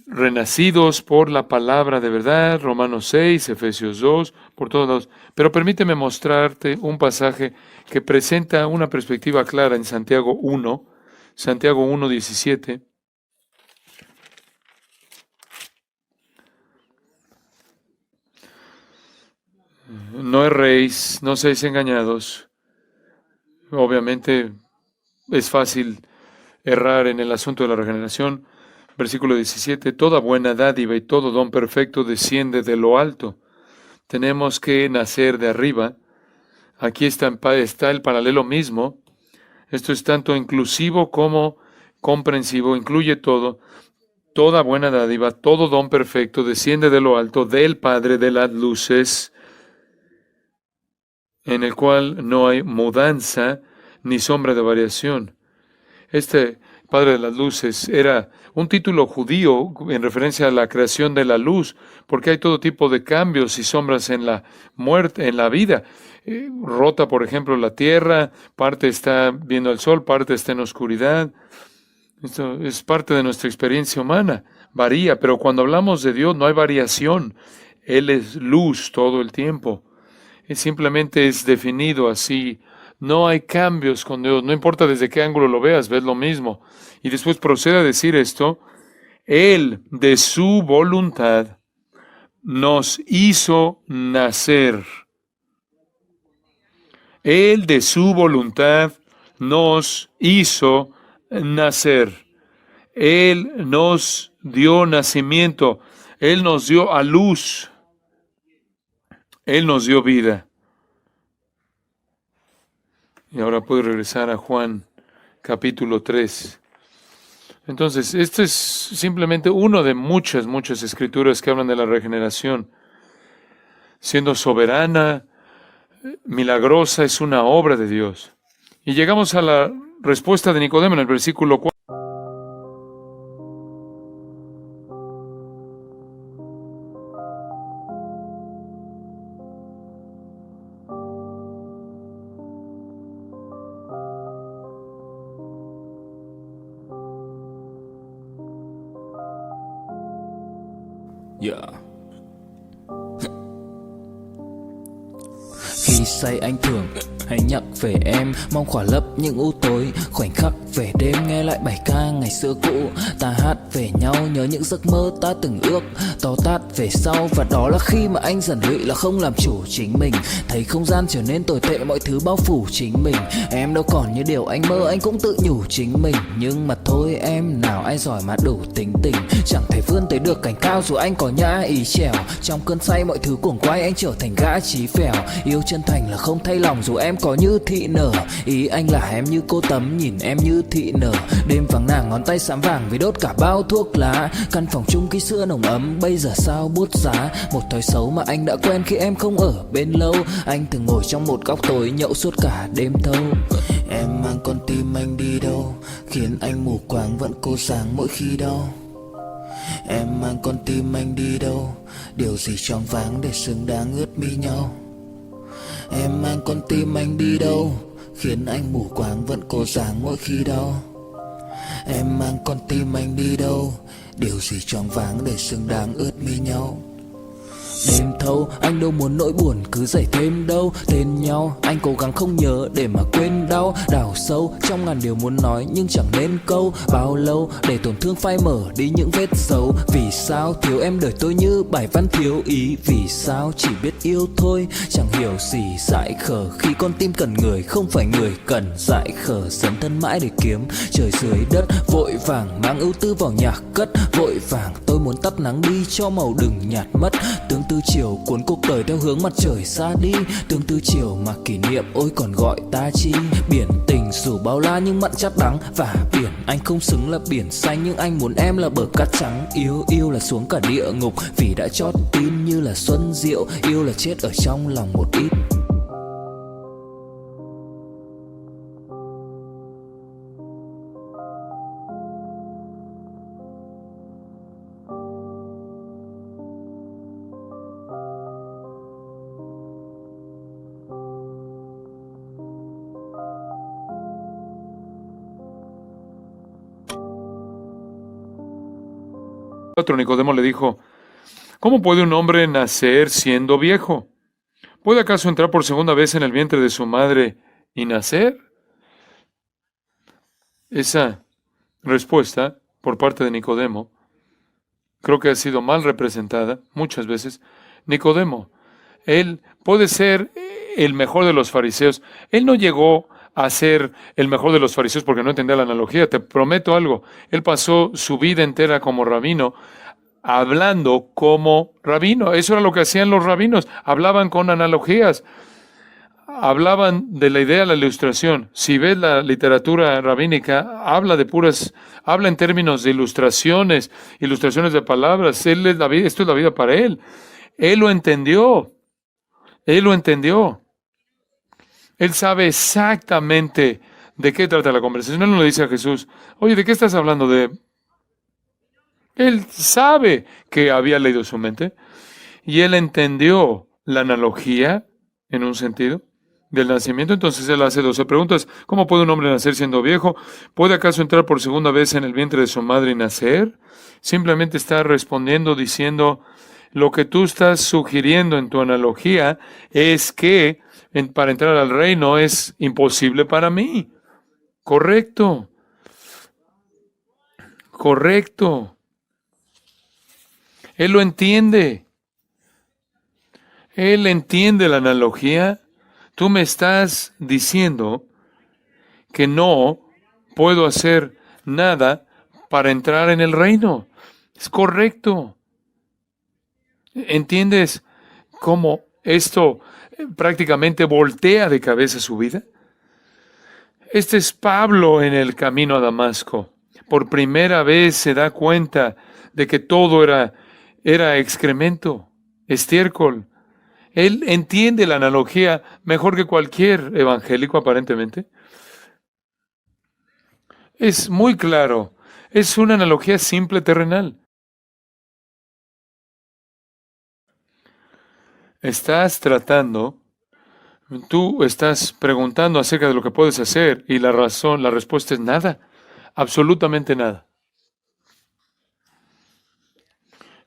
Speaker 1: renacidos por la palabra de verdad. Romanos 6, Efesios 2, por todos lados. Pero permíteme mostrarte un pasaje que presenta una perspectiva clara en Santiago 1, Santiago 1:17. No erréis, no seáis engañados. Obviamente es fácil errar en el asunto de la regeneración. Versículo 17, toda buena dádiva y todo don perfecto desciende de lo alto. Tenemos que nacer de arriba. Aquí está el paralelo mismo. Esto es tanto inclusivo como comprensivo, incluye todo. Toda buena dádiva, todo don perfecto desciende de lo alto, del Padre de las luces, en el cual no hay mudanza ni sombra de variación. Este Padre de las Luces era un título judío en referencia a la creación de la luz, porque hay todo tipo de cambios y sombras en la muerte, en la vida. Rota, por ejemplo, la tierra, parte está viendo el sol, parte está en oscuridad. Esto es parte de nuestra experiencia humana. Varía, pero cuando hablamos de Dios no hay variación. Él es luz todo el tiempo. Simplemente es definido así. No hay cambios con Dios. No importa desde qué ángulo lo veas, ves lo mismo. Y después procede a decir esto. Él, de su voluntad, nos hizo nacer. Él, de su voluntad, nos hizo nacer. Él nos dio nacimiento. Él nos dio a luz. Él nos dio vida. Y ahora puedo regresar a Juan capítulo 3. Entonces, este es simplemente uno de muchas escrituras que hablan de la regeneración. Siendo soberana, milagrosa, es una obra de Dios. Y llegamos a la respuesta de Nicodemo en el versículo 4.
Speaker 2: Yeah. Khi say anh thường hay nhắc về em, mong khỏa lấp những u tối, khoảnh khắc về đêm nghe lại bài ca ngày xưa cũ. Ta hát về nhau nhớ những giấc mơ ta từng ước, to tát về sau. Và đó là khi mà anh dần lụy là không làm chủ chính mình, thấy không gian trở nên tồi tệ, mọi thứ bao phủ chính mình. Em đâu còn như điều anh mơ, anh cũng tự nhủ chính mình. Nhưng mà thôi em, nào ai giỏi mà đủ tính tình, chẳng thể vươn tới được cảnh cao dù anh có nhã ý trèo. Trong cơn say mọi thứ cuồng quay, anh trở thành gã chí phèo. Yêu chân thành là không thay lòng dù em có như thị nở. Ý anh là em như cô tấm, nhìn em như thị nở. Đêm vắng nàng ngón tay xám vàng vì đốt cả bao thuốc lá. Căn phòng chung ký xưa nồng ấm, bây giờ sao bút giá. Một thói xấu mà anh đã quen khi em không ở bên lâu. Anh thường ngồi trong một góc tối nhậu suốt cả đêm thâu. Em mang con tim anh đi đâu, khiến anh mù quáng vẫn cố sáng mỗi khi đau. Em mang con tim anh đi đâu, điều gì choáng váng để xứng đáng ướt mi nhau. Em mang con tim anh đi đâu, khiến anh mù quáng vẫn cố dáng mỗi khi đau. Em mang con tim anh đi đâu, điều gì choáng váng để xứng đáng ướt mi nhau. Đêm thâu anh đâu muốn nỗi buồn cứ dậy thêm đâu. Tên nhau anh cố gắng không nhớ để mà quên đau. Đào sâu trong ngàn điều muốn nói nhưng chẳng nên câu. Bao lâu để tổn thương phai mở đi những vết dấu. Vì sao thiếu em đời tôi như bài văn thiếu ý. Vì sao chỉ biết yêu thôi chẳng hiểu gì dại khờ. Khi con tim cần người không phải người cần dại khờ. Dấn thân mãi để kiếm trời dưới đất. Vội vàng mang ưu tư vào nhạc cất. Vội vàng tôi muốn tắt nắng đi cho màu đừng nhạt mất. Tương tư chiều cuốn cuộc đời theo hướng mặt trời xa đi. Tương tư chiều mà kỷ niệm ôi còn gọi ta chi. Biển tình dù bao la nhưng mặn chát đắng. Và biển anh không xứng là biển xanh, nhưng anh muốn em là bờ cát trắng. Yêu là xuống cả địa ngục vì đã chót tin như là xuân diệu. Yêu là chết ở trong lòng một ít.
Speaker 1: 4, Nicodemo le dijo, ¿cómo puede un hombre nacer siendo viejo? ¿Puede acaso entrar por segunda vez en el vientre de su madre y nacer? Esa respuesta por parte de Nicodemo creo que ha sido mal representada muchas veces. Nicodemo, él puede ser el mejor de los fariseos. Él no llegó a ser el mejor de los fariseos porque no entendía la analogía. Te prometo algo. Él pasó su vida entera como rabino, hablando como rabino. Eso era lo que hacían los rabinos. Hablaban con analogías. Hablaban de la idea de la ilustración. Si ves la literatura rabínica, habla en términos de ilustraciones, ilustraciones de palabras. Él es la vida, esto es la vida para él. Él lo entendió. Él lo entendió. Él sabe exactamente de qué trata la conversación. Él no le dice a Jesús, oye, ¿de qué estás hablando? Él sabe que había leído su mente y él entendió la analogía en un sentido del nacimiento. Entonces él hace 12 preguntas. ¿Cómo puede un hombre nacer siendo viejo? ¿Puede acaso entrar por segunda vez en el vientre de su madre y nacer? Simplemente está respondiendo diciendo, lo que tú estás sugiriendo en tu analogía es que para entrar al reino es imposible para mí. Correcto. Correcto. Él lo entiende. Él entiende la analogía. Tú me estás diciendo que no puedo hacer nada para entrar en el reino. Es correcto. ¿Entiendes cómo esto prácticamente voltea de cabeza su vida? Este es Pablo en el camino a Damasco. Por primera vez se da cuenta de que todo era excremento, estiércol. Él entiende la analogía mejor que cualquier evangélico, aparentemente. Es muy claro. Es una analogía simple terrenal. Tú estás preguntando acerca de lo que puedes hacer y la respuesta es nada, absolutamente nada.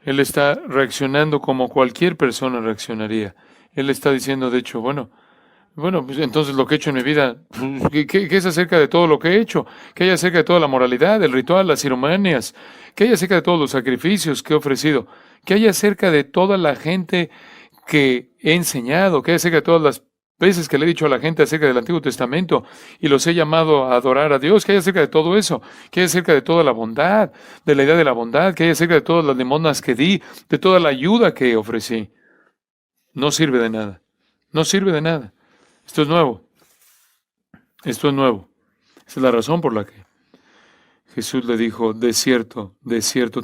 Speaker 1: Él está reaccionando como cualquier persona reaccionaría. Él está diciendo, de hecho, pues entonces lo que he hecho en mi vida, ¿qué es acerca de todo lo que he hecho? ¿Qué hay acerca de toda la moralidad, el ritual, las ceremonias? ¿Qué hay acerca de todos los sacrificios que he ofrecido? ¿Qué hay acerca de toda la gente que he enseñado? ¿Qué hay acerca de todas las veces que le he dicho a la gente acerca del Antiguo Testamento y los he llamado a adorar a Dios? ¿Qué hay acerca de todo eso? ¿Qué hay acerca de toda la bondad, de la idea de la bondad? ¿Qué hay acerca de todas las limosnas que di, de toda la ayuda que ofrecí? No sirve de nada. No sirve de nada. Esto es nuevo. Esto es nuevo. Esa es la razón por la que Jesús le dijo, de cierto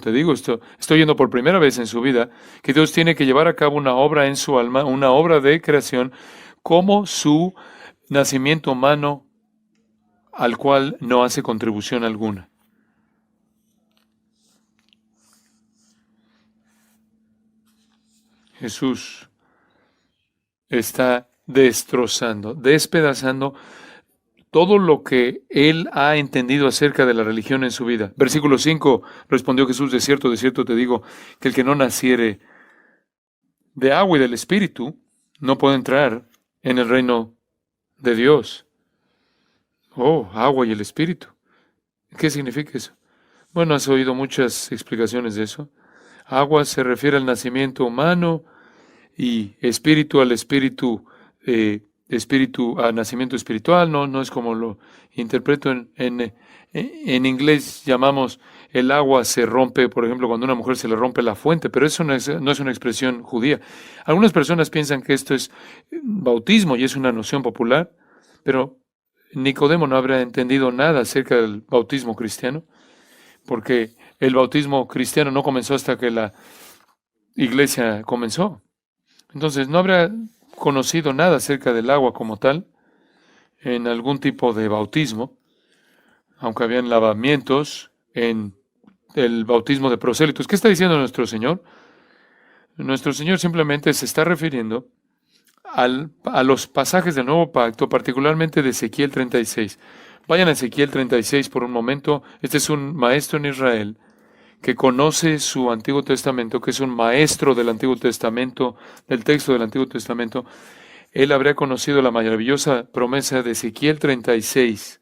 Speaker 1: te digo, estoy yendo por primera vez en su vida, que Dios tiene que llevar a cabo una obra en su alma, una obra de creación, como su nacimiento humano, al cual no hace contribución alguna. Jesús está destrozando, despedazando todo lo que él ha entendido acerca de la religión en su vida. Versículo 5, respondió Jesús, de cierto te digo, que el que no naciere de agua y del Espíritu no puede entrar en el reino de Dios. Oh, agua y el Espíritu. ¿Qué significa eso? Bueno, has oído muchas explicaciones de eso. Agua se refiere al nacimiento humano y espíritu al espíritu a nacimiento espiritual. No es como lo interpreto en inglés. Llamamos el agua se rompe, por ejemplo, cuando a una mujer se le rompe la fuente, pero eso no es una expresión judía. Algunas personas piensan que esto es bautismo y es una noción popular, pero Nicodemo no habrá entendido nada acerca del bautismo cristiano, porque el bautismo cristiano no comenzó hasta que la iglesia comenzó. Entonces no habrá conocido nada acerca del agua como tal en algún tipo de bautismo, aunque habían lavamientos en el bautismo de prosélitos. ¿Qué está diciendo nuestro Señor? Nuestro Señor simplemente se está refiriendo a los pasajes del Nuevo Pacto, particularmente de Ezequiel 36. Vayan a Ezequiel 36 por un momento. Este es un maestro en Israel que conoce su Antiguo Testamento, que es un maestro del Antiguo Testamento, del texto del Antiguo Testamento, él habría conocido la maravillosa promesa de Ezequiel 36.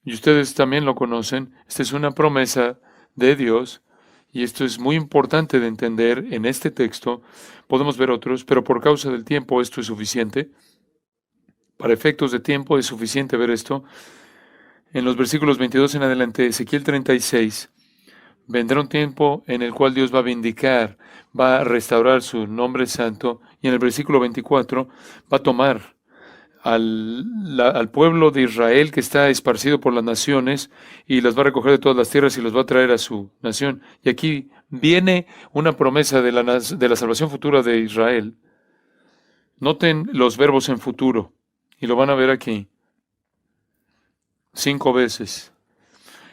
Speaker 1: Y ustedes también lo conocen. Esta es una promesa de Dios. Y esto es muy importante de entender en este texto. Podemos ver otros, pero por causa del tiempo esto es suficiente. Para efectos de tiempo es suficiente ver esto. En los versículos 22 en adelante, Ezequiel 36, vendrá un tiempo en el cual Dios va a vindicar, va a restaurar su nombre santo. Y en el versículo 24 va a tomar al pueblo de Israel que está esparcido por las naciones y las va a recoger de todas las tierras y los va a traer a su nación. Y aquí viene una promesa de la salvación futura de Israel. Noten los verbos en futuro y lo van a ver aquí 5 veces.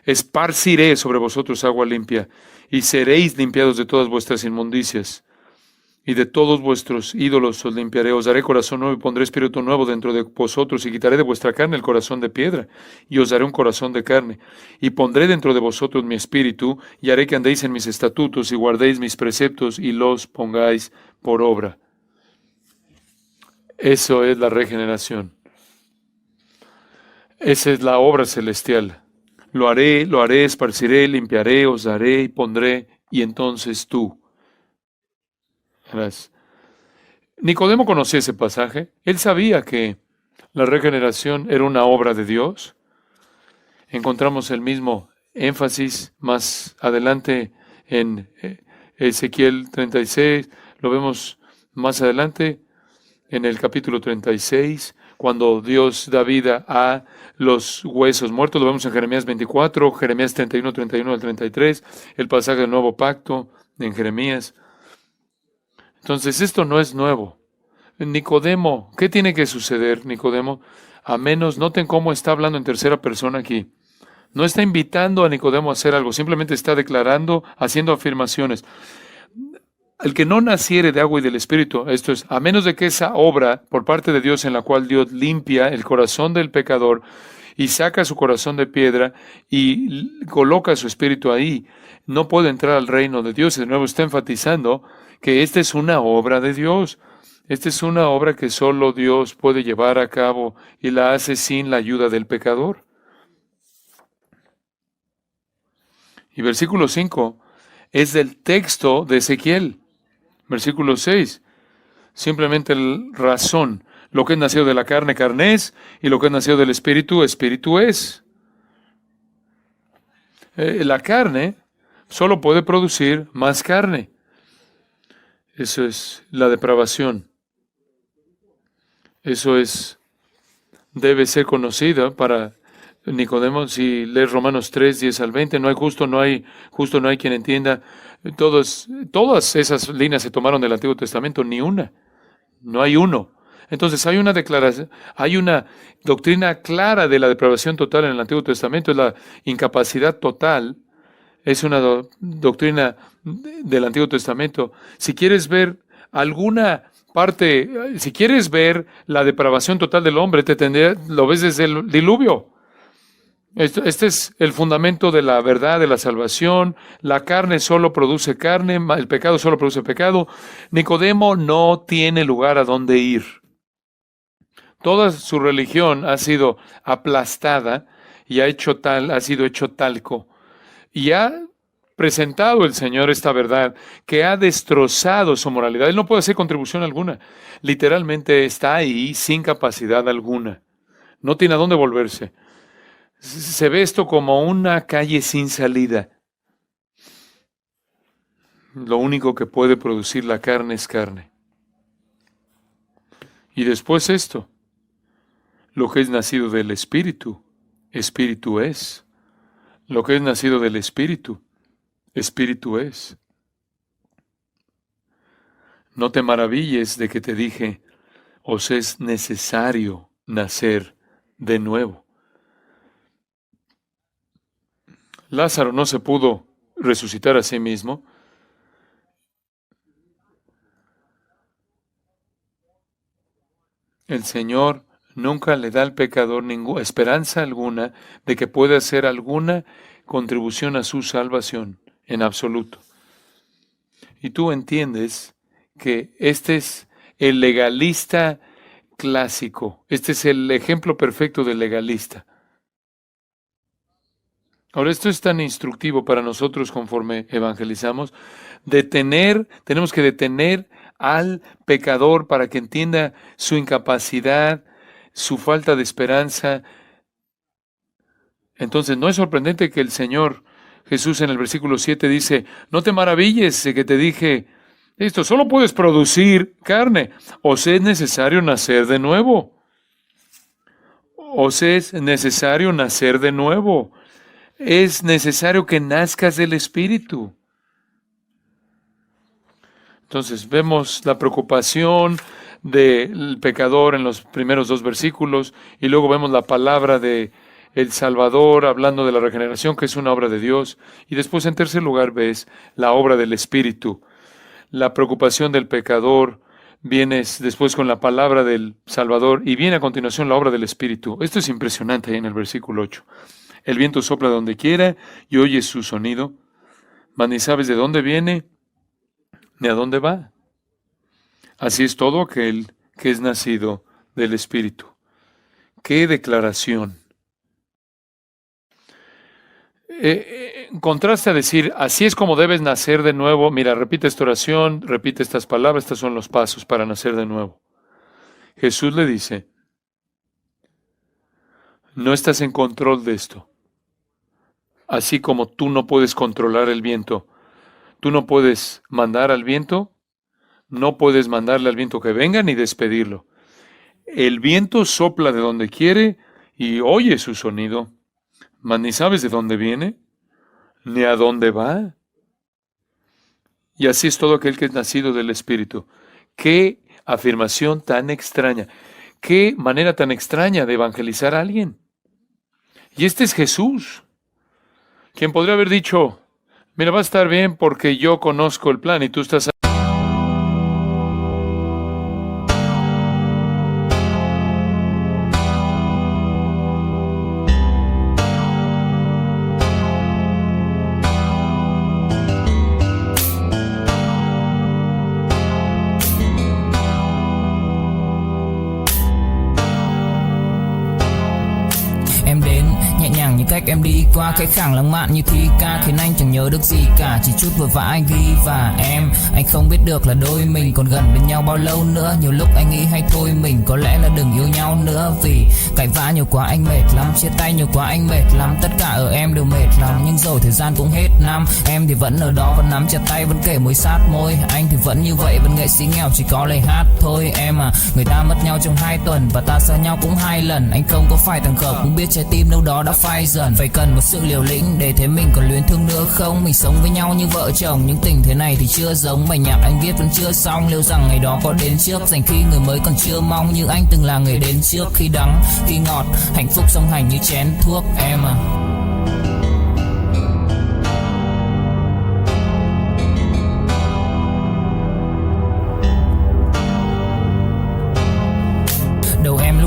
Speaker 1: Esparciré sobre vosotros agua limpia y seréis limpiados de todas vuestras inmundicias. Y de todos vuestros ídolos os limpiaré, os daré corazón nuevo y pondré espíritu nuevo dentro de vosotros y quitaré de vuestra carne el corazón de piedra y os daré un corazón de carne. Y pondré dentro de vosotros mi espíritu y haré que andéis en mis estatutos y guardéis mis preceptos y los pongáis por obra. Eso es la regeneración. Esa es la obra celestial. Lo haré, esparciré, limpiaré, os daré y pondré y entonces tú. Gracias. Nicodemo conocía ese pasaje. Él sabía que la regeneración era una obra de Dios. Encontramos el mismo énfasis más adelante en Ezequiel 36. Lo vemos más adelante en el capítulo 36, cuando Dios da vida a los huesos muertos. Lo vemos en Jeremías 24, Jeremías 31 al 33, el pasaje del nuevo pacto en Jeremías. Entonces, esto no es nuevo. Nicodemo, ¿qué tiene que suceder, Nicodemo? A menos, noten cómo está hablando en tercera persona aquí. No está invitando a Nicodemo a hacer algo, simplemente está declarando, haciendo afirmaciones. El que no naciere de agua y del Espíritu, esto es, a menos de que esa obra por parte de Dios en la cual Dios limpia el corazón del pecador y saca su corazón de piedra y coloca su espíritu ahí, no puede entrar al reino de Dios. De nuevo está enfatizando que esta es una obra de Dios. Esta es una obra que solo Dios puede llevar a cabo y la hace sin la ayuda del pecador. Y versículo 5 es del texto de Ezequiel. Versículo 6, simplemente razón. Lo que es nacido de la carne, carne es, y lo que es nacido del espíritu, espíritu es. La carne solo puede producir más carne. Eso es la depravación. Eso debe ser conocido para Nicodemo. Si lees Romanos 3, 10 al 20, no hay justo, no hay quien entienda. Todas esas líneas se tomaron del Antiguo Testamento, ni una. No hay uno. Entonces hay una declaración, hay una doctrina clara de la depravación total en el Antiguo Testamento, es la incapacidad total. Es una doctrina del Antiguo Testamento. Si quieres ver alguna parte, si quieres ver la depravación total del hombre, lo ves desde el diluvio. Este es el fundamento de la verdad, de la salvación. La carne solo produce carne, el pecado solo produce pecado. Nicodemo no tiene lugar a donde ir. Toda su religión ha sido aplastada y ha sido hecho talco. Y ha presentado el Señor esta verdad que ha destrozado su moralidad. Él no puede hacer contribución alguna. Literalmente está ahí sin capacidad alguna. No tiene a dónde volverse. Se ve esto como una calle sin salida. Lo único que puede producir la carne es carne. Y después esto, lo que es nacido del Espíritu, Espíritu es. Lo que es nacido del Espíritu, Espíritu es. No te maravilles de que te dije, os es necesario nacer de nuevo. Lázaro no se pudo resucitar a sí mismo. El Señor nunca le da al pecador ninguna esperanza alguna de que pueda hacer alguna contribución a su salvación. en absoluto. Y tú entiendes que este es el legalista clásico. Este es el ejemplo perfecto del legalista. Ahora, esto es tan instructivo para nosotros conforme evangelizamos. Tenemos que detener al pecador para que entienda su incapacidad, su falta de esperanza. Entonces, no es sorprendente que el Señor Jesús en el versículo 7 dice, no te maravilles de que te dije, esto solo puedes producir carne, o sea, es necesario nacer de nuevo. O sea, es necesario nacer de nuevo. Es necesario que nazcas del Espíritu. Entonces vemos la preocupación del pecador en los primeros dos versículos y luego vemos la palabra de el Salvador hablando de la regeneración, que es una obra de Dios. Y después, en tercer lugar, ves la obra del Espíritu. La preocupación del pecador viene después con la palabra del Salvador y viene a continuación la obra del Espíritu. Esto es impresionante ahí en el versículo 8. El viento sopla donde quiera y oyes su sonido, mas ni sabes de dónde viene ni a dónde va. Así es todo aquel que es nacido del Espíritu. ¡Qué declaración! En contraste a decir, así es como debes nacer de nuevo, mira, repite esta oración, repite estas palabras, estos son los pasos para nacer de nuevo. Jesús le dice, no estás en control de esto. Así como tú no puedes controlar el viento, tú no puedes mandar al viento, no puedes mandarle al viento que venga ni despedirlo. El viento sopla de donde quiere y oye su sonido, mas ni sabes de dónde viene, ni a dónde va. Y así es todo aquel que es nacido del Espíritu. Qué afirmación tan extraña, qué manera tan extraña de evangelizar a alguien. Y este es Jesús, quien podría haber dicho, mira, va a estar bien porque yo conozco el plan y tú estás...
Speaker 2: Cách em đi qua cái khẳng lãng mạn như thi ca khiến anh chẳng nhớ được gì cả, chỉ chút vội vã anh ghi và anh không biết được là đôi mình còn gần bên nhau bao lâu nữa. Nhiều lúc anh nghĩ hay thôi mình có lẽ là đừng yêu nhau nữa, vì cãi vã nhiều quá anh mệt lắm, chia tay nhiều quá anh mệt lắm, tất cả ở em đều mệt lắm. Nhưng rồi thời gian cũng hết năm, em thì vẫn ở đó, vẫn nắm chặt tay, vẫn kể môi sát môi. Anh thì vẫn như vậy, vẫn nghệ sĩ nghèo chỉ có lời hát thôi. Em à, người ta mất nhau trong 2 tuần và ta xa nhau cũng 2 lần. Anh không có phải thằng khờ, cũng biết trái tim đâu đó đã phai dần. Phải cần một sự liều lĩnh để thấy mình còn luyến thương nữa không. Mình sống với nhau như vợ chồng, những tình thế này thì chưa giống. Bài nhạc anh viết vẫn chưa xong, liệu rằng ngày đó có đến trước. Dành khi người mới còn chưa mong, như anh từng là người đến trước. Khi đắng, khi ngọt, hạnh phúc song hành như chén thuốc. Em à,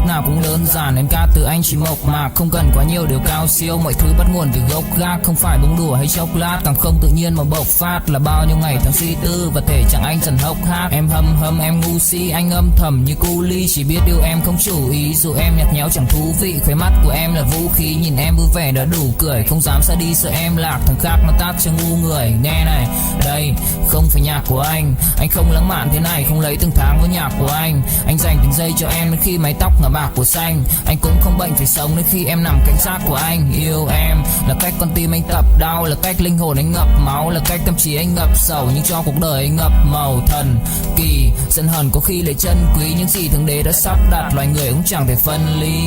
Speaker 2: nào cũng đơn giản, em ca từ anh chỉ mộc mạc, không cần quá nhiều điều cao siêu. Mọi thứ bắt nguồn từ gốc gác, không phải bông đùa hay chốc lát, càng không tự nhiên mà bộc phát. Là bao nhiêu ngày tháng suy tư và thể chẳng anh dần hốc hác. Em hâm em ngu si, anh âm thầm như cu ly, chỉ biết yêu em không chủ ý. Dù em nhạt nhẽo chẳng thú vị, khóe mắt của em là vũ khí. Nhìn em vui vẻ đã đủ cười, không dám xa đi sợ em lạc. Thằng khác nó tát cho ngu người. Nghe này, đây không phải nhạc của anh không lãng mạn thế này, không lấy từng tháng với nhạc của anh dành từng giây cho em đến khi mái tóc ngả bạc của xanh. Anh cũng không bệnh phải sống đến khi em nằm cạnh xác của anh. Yêu em là cách con tim anh tập đau, là cách linh hồn anh ngập máu, là cách tâm trí anh ngập sầu, nhưng cho cuộc đời anh ngập màu thần kỳ. Giận hờn có khi lại chân quý những gì thượng đế đã sắp đặt, loài người cũng chẳng thể phân ly.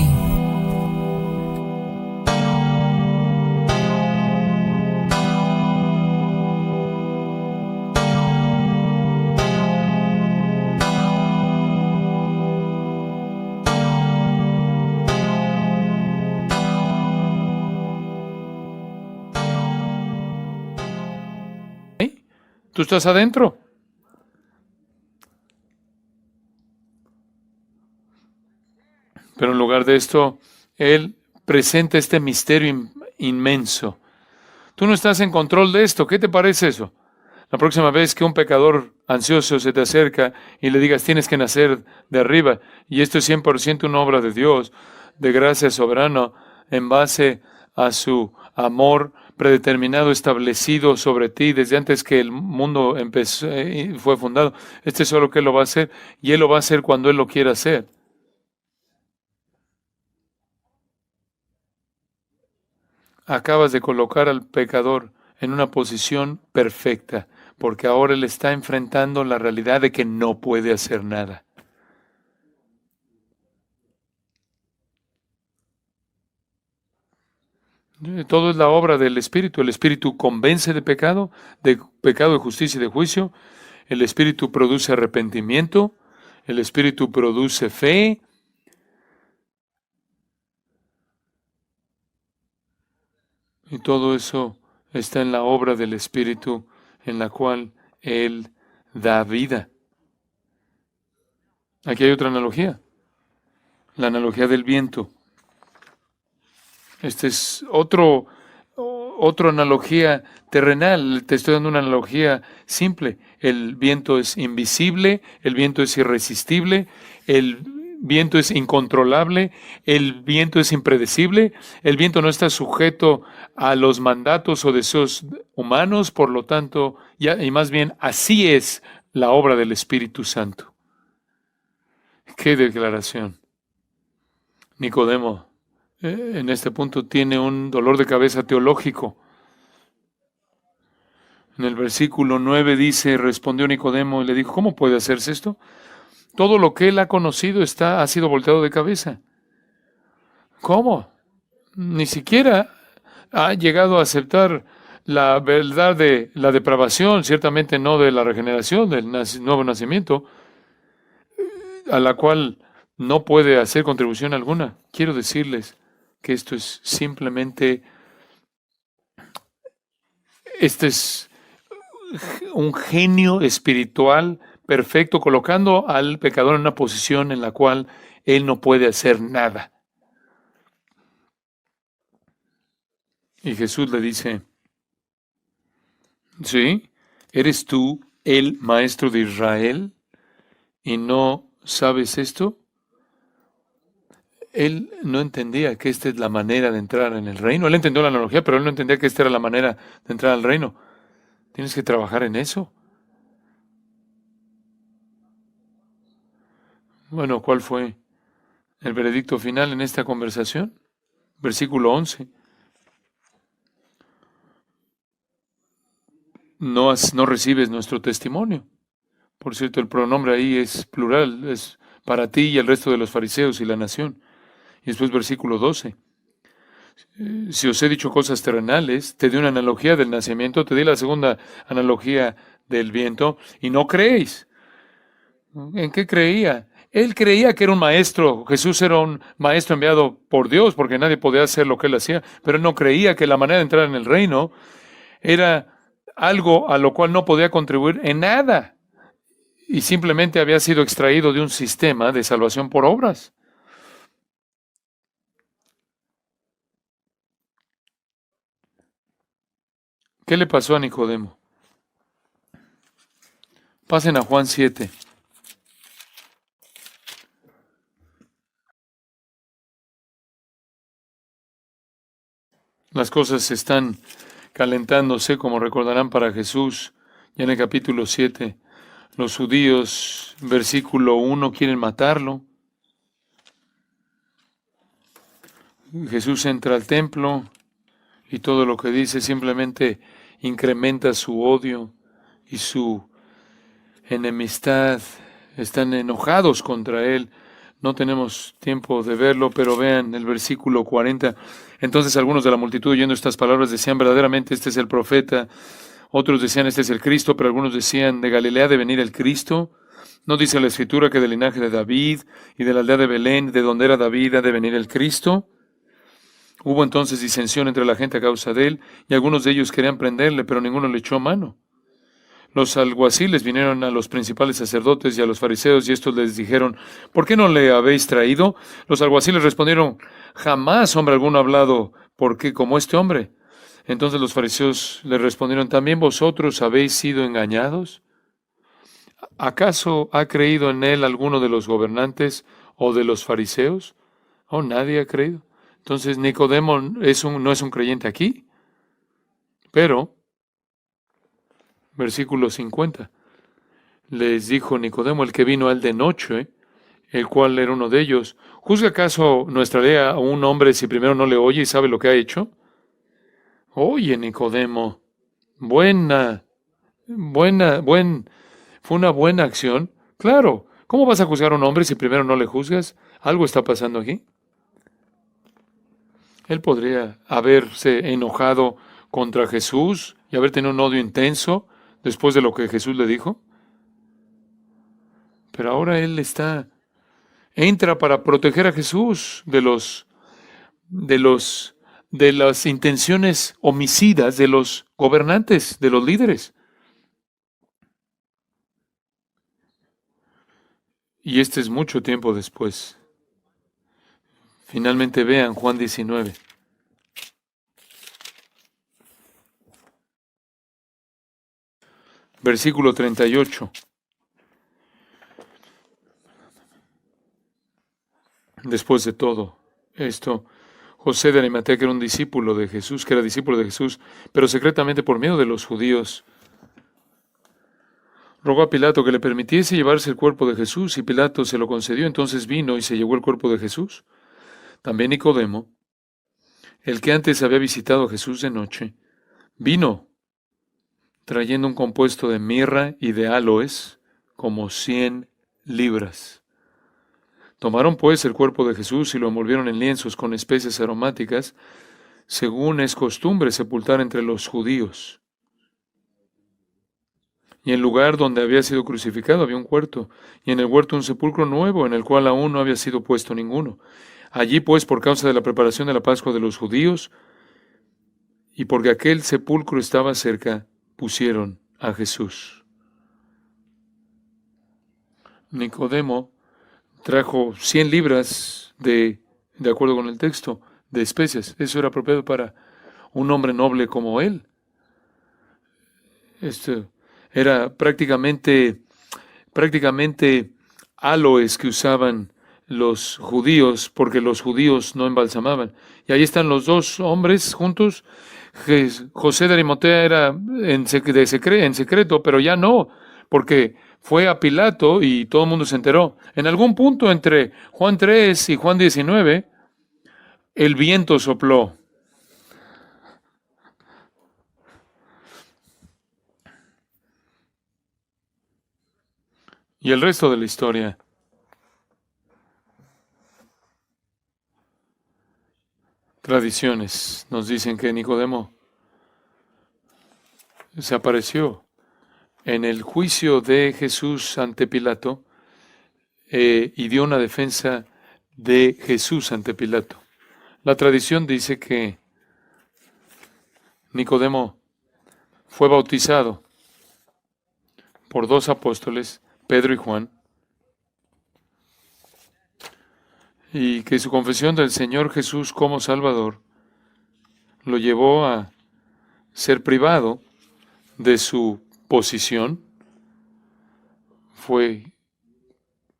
Speaker 1: Tú estás adentro. Pero en lugar de esto, Él presenta este misterio inmenso, Tú no estás en control de esto. ¿Qué te parece eso? La próxima vez que un pecador ansioso se te acerca y le digas, tienes que nacer de arriba, y esto es 100% una obra de Dios, de gracia soberana, en base a su amor predeterminado, establecido sobre ti desde antes que el mundo empezó, fue fundado. Este es solo que Él lo va a hacer, y Él lo va a hacer cuando Él lo quiera hacer. Acabas de colocar al pecador en una posición perfecta, porque ahora él está enfrentando la realidad de que no puede hacer nada. Todo es la obra del Espíritu. El Espíritu convence de pecado, de justicia y de juicio. El Espíritu produce arrepentimiento. El Espíritu produce fe. Y todo eso está en la obra del Espíritu, en la cual Él da vida. Aquí hay otra analogía, la analogía del viento. Este es otra analogía terrenal. Te estoy dando una analogía simple. El viento es invisible, el viento es irresistible, el viento es incontrolable, el viento es impredecible, el viento no está sujeto a los mandatos o deseos humanos, por lo tanto, y más bien así es la obra del Espíritu Santo. ¡Qué declaración! Nicodemo, en este punto tiene un dolor de cabeza teológico. En el versículo 9 dice, respondió Nicodemo y le dijo, ¿cómo puede hacerse esto? Todo lo que él ha conocido ha sido volteado de cabeza. ¿Cómo? Ni siquiera ha llegado a aceptar la verdad de la depravación, ciertamente no de la regeneración, del nuevo nacimiento, a la cual no puede hacer contribución alguna. Quiero decirles que esto es simplemente, este es un genio espiritual perfecto, colocando al pecador en una posición en la cual él no puede hacer nada. Y Jesús le dice, ¿sí? ¿Eres tú el maestro de Israel y no sabes esto? Él no entendía que esta es la manera de entrar en el reino. Él entendió la analogía, pero él no entendía que esta era la manera de entrar al reino. Tienes que trabajar en eso. Bueno, ¿cuál fue el veredicto final en esta conversación? Versículo 11. No recibes nuestro testimonio. Por cierto, el pronombre ahí es plural, es para ti y el resto de los fariseos y la nación. Y después versículo 12. Si os he dicho cosas terrenales, te di una analogía del nacimiento, te di la segunda analogía del viento, y no creéis. ¿En qué creía? Él creía que era un maestro. Jesús era un maestro enviado por Dios, porque nadie podía hacer lo que él hacía, pero él no creía que la manera de entrar en el reino era algo a lo cual no podía contribuir en nada, y simplemente había sido extraído de un sistema de salvación por obras. ¿Qué le pasó a Nicodemo? Pasen a Juan 7. Las cosas están calentándose, como recordarán, para Jesús. Ya en el capítulo 7, los judíos, versículo 1, quieren matarlo. Jesús entra al templo y todo lo que dice simplemente incrementa su odio y su enemistad. Están enojados contra él. No tenemos tiempo de verlo, pero vean el versículo 40. Entonces algunos de la multitud, oyendo estas palabras, decían, verdaderamente este es el profeta. Otros decían, este es el Cristo, pero algunos decían, ¿de Galilea ha de venir el Cristo? ¿No dice la Escritura que del linaje de David y de la aldea de Belén, de donde era David, ha de venir el Cristo? Hubo entonces disensión entre la gente a causa de él, y algunos de ellos querían prenderle, pero ninguno le echó mano. Los alguaciles vinieron a los principales sacerdotes y a los fariseos, y estos les dijeron, ¿por qué no le habéis traído? Los alguaciles respondieron, jamás hombre alguno ha hablado, porque como este hombre. Entonces los fariseos le respondieron, ¿también vosotros habéis sido engañados? ¿Acaso ha creído en él alguno de los gobernantes o de los fariseos? Oh, nadie ha creído. Entonces Nicodemo no es un creyente aquí, pero, versículo 50, les dijo Nicodemo, el que vino a él de noche, el cual era uno de ellos, ¿juzga acaso nuestra ley a un hombre si primero no le oye y sabe lo que ha hecho? Oye, Nicodemo, buena, fue una buena acción. Claro, ¿cómo vas a juzgar a un hombre si primero no le juzgas? Algo está pasando aquí. Él podría haberse enojado contra Jesús y haber tenido un odio intenso después de lo que Jesús le dijo. Pero ahora entra para proteger a Jesús de las intenciones homicidas de los gobernantes, de los líderes. Y este es mucho tiempo después. Finalmente vean Juan 19. Versículo 38. Después de todo esto, José de Arimatea, que era un discípulo de Jesús, pero secretamente por miedo de los judíos, rogó a Pilato que le permitiese llevarse el cuerpo de Jesús, y Pilato se lo concedió. Entonces vino y se llevó el cuerpo de Jesús. También Nicodemo, el que antes había visitado a Jesús de noche, vino trayendo un compuesto de mirra y de áloes, como 100 libras. Tomaron pues el cuerpo de Jesús y lo envolvieron en lienzos con especies aromáticas, según es costumbre sepultar entre los judíos. Y en el lugar donde había sido crucificado había un huerto, y en el huerto un sepulcro nuevo, en el cual aún no había sido puesto ninguno. Allí pues, por causa de la preparación de la Pascua de los judíos, y porque aquel sepulcro estaba cerca, pusieron a Jesús. Nicodemo trajo 100 libras de acuerdo con el texto, de especias. Eso era apropiado para un hombre noble como él. Esto era prácticamente aloes que usaban los judíos, porque los judíos no embalsamaban. Y ahí están los dos hombres juntos. José de Arimatea era en secreto, pero ya no, porque fue a Pilato y todo el mundo se enteró. En algún punto entre Juan 3 y Juan 19, el viento sopló. Y el resto de la historia. Tradiciones nos dicen que Nicodemo se apareció en el juicio de Jesús ante Pilato y dio una defensa de Jesús ante Pilato. La tradición dice que Nicodemo fue bautizado por dos apóstoles, Pedro y Juan, y que su confesión del Señor Jesús como Salvador lo llevó a ser privado de su posición, fue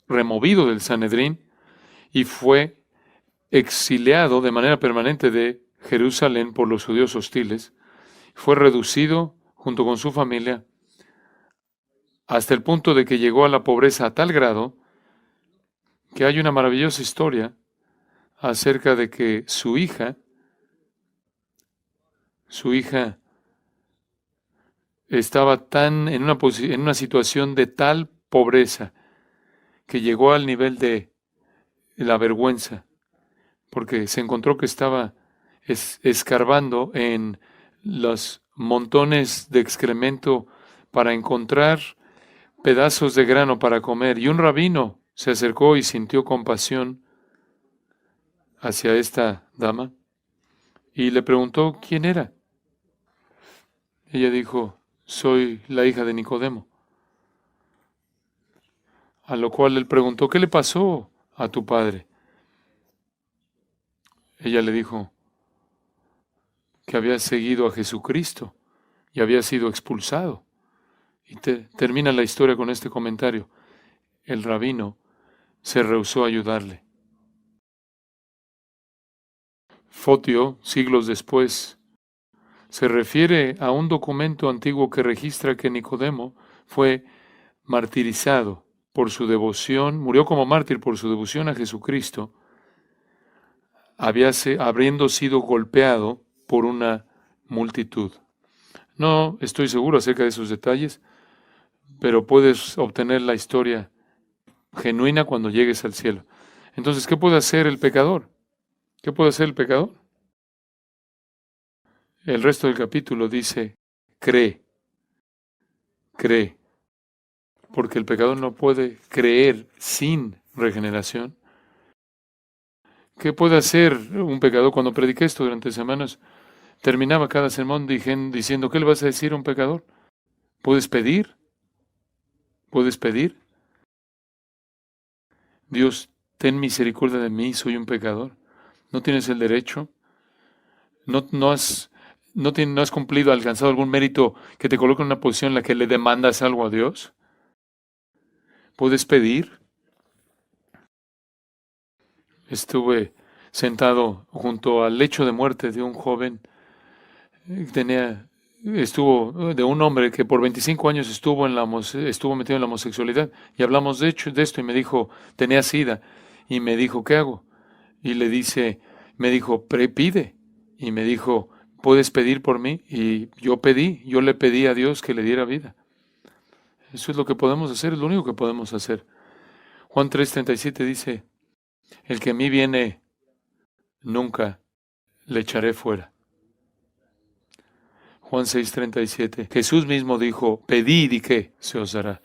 Speaker 1: removido del Sanedrín y fue exiliado de manera permanente de Jerusalén por los judíos hostiles. Fue reducido junto con su familia hasta el punto de que llegó a la pobreza a tal grado que hay una maravillosa historia acerca de que su hija estaba en una situación de tal pobreza que llegó al nivel de la vergüenza, porque se encontró que estaba escarbando en los montones de excremento para encontrar pedazos de grano para comer. Y un rabino se acercó y sintió compasión hacia esta dama y le preguntó quién era. Ella dijo, soy la hija de Nicodemo. A lo cual él preguntó, ¿qué le pasó a tu padre? Ella le dijo que había seguido a Jesucristo y había sido expulsado. Y termina la historia con este comentario. El rabino se rehusó a ayudarle. Fotio, siglos después, se refiere a un documento antiguo que registra que Nicodemo fue martirizado por su devoción, murió como mártir por su devoción a Jesucristo, habiendo sido golpeado por una multitud. No estoy seguro acerca de esos detalles, pero puedes obtener la historia genuina cuando llegues al cielo. Entonces, ¿qué puede hacer el pecador? ¿Qué puede hacer el pecador? El resto del capítulo dice, cree, cree, porque el pecador no puede creer sin regeneración. ¿Qué puede hacer un pecador? Cuando prediqué esto durante semanas, terminaba cada sermón diciendo, ¿qué le vas a decir a un pecador? ¿Puedes pedir? ¿Puedes pedir? Dios, ten misericordia de mí, soy un pecador. ¿No tienes el derecho? ¿No has cumplido, alcanzado algún mérito que te coloque en una posición en la que le demandas algo a Dios? ¿Puedes pedir? Estuve sentado junto al lecho de muerte de un joven, de un hombre que por 25 años estuvo metido en la homosexualidad, y hablamos de esto, y me dijo, tenía SIDA, y me dijo, ¿qué hago? Y me dijo, pide, y me dijo, ¿puedes pedir por mí? Y yo le pedí a Dios que le diera vida. Eso es lo que podemos hacer, es lo único que podemos hacer. Juan 3:37 dice, el que a mí viene, nunca le echaré fuera. Juan 6:37, Jesús mismo dijo, pedid y ¿qué? Se os dará.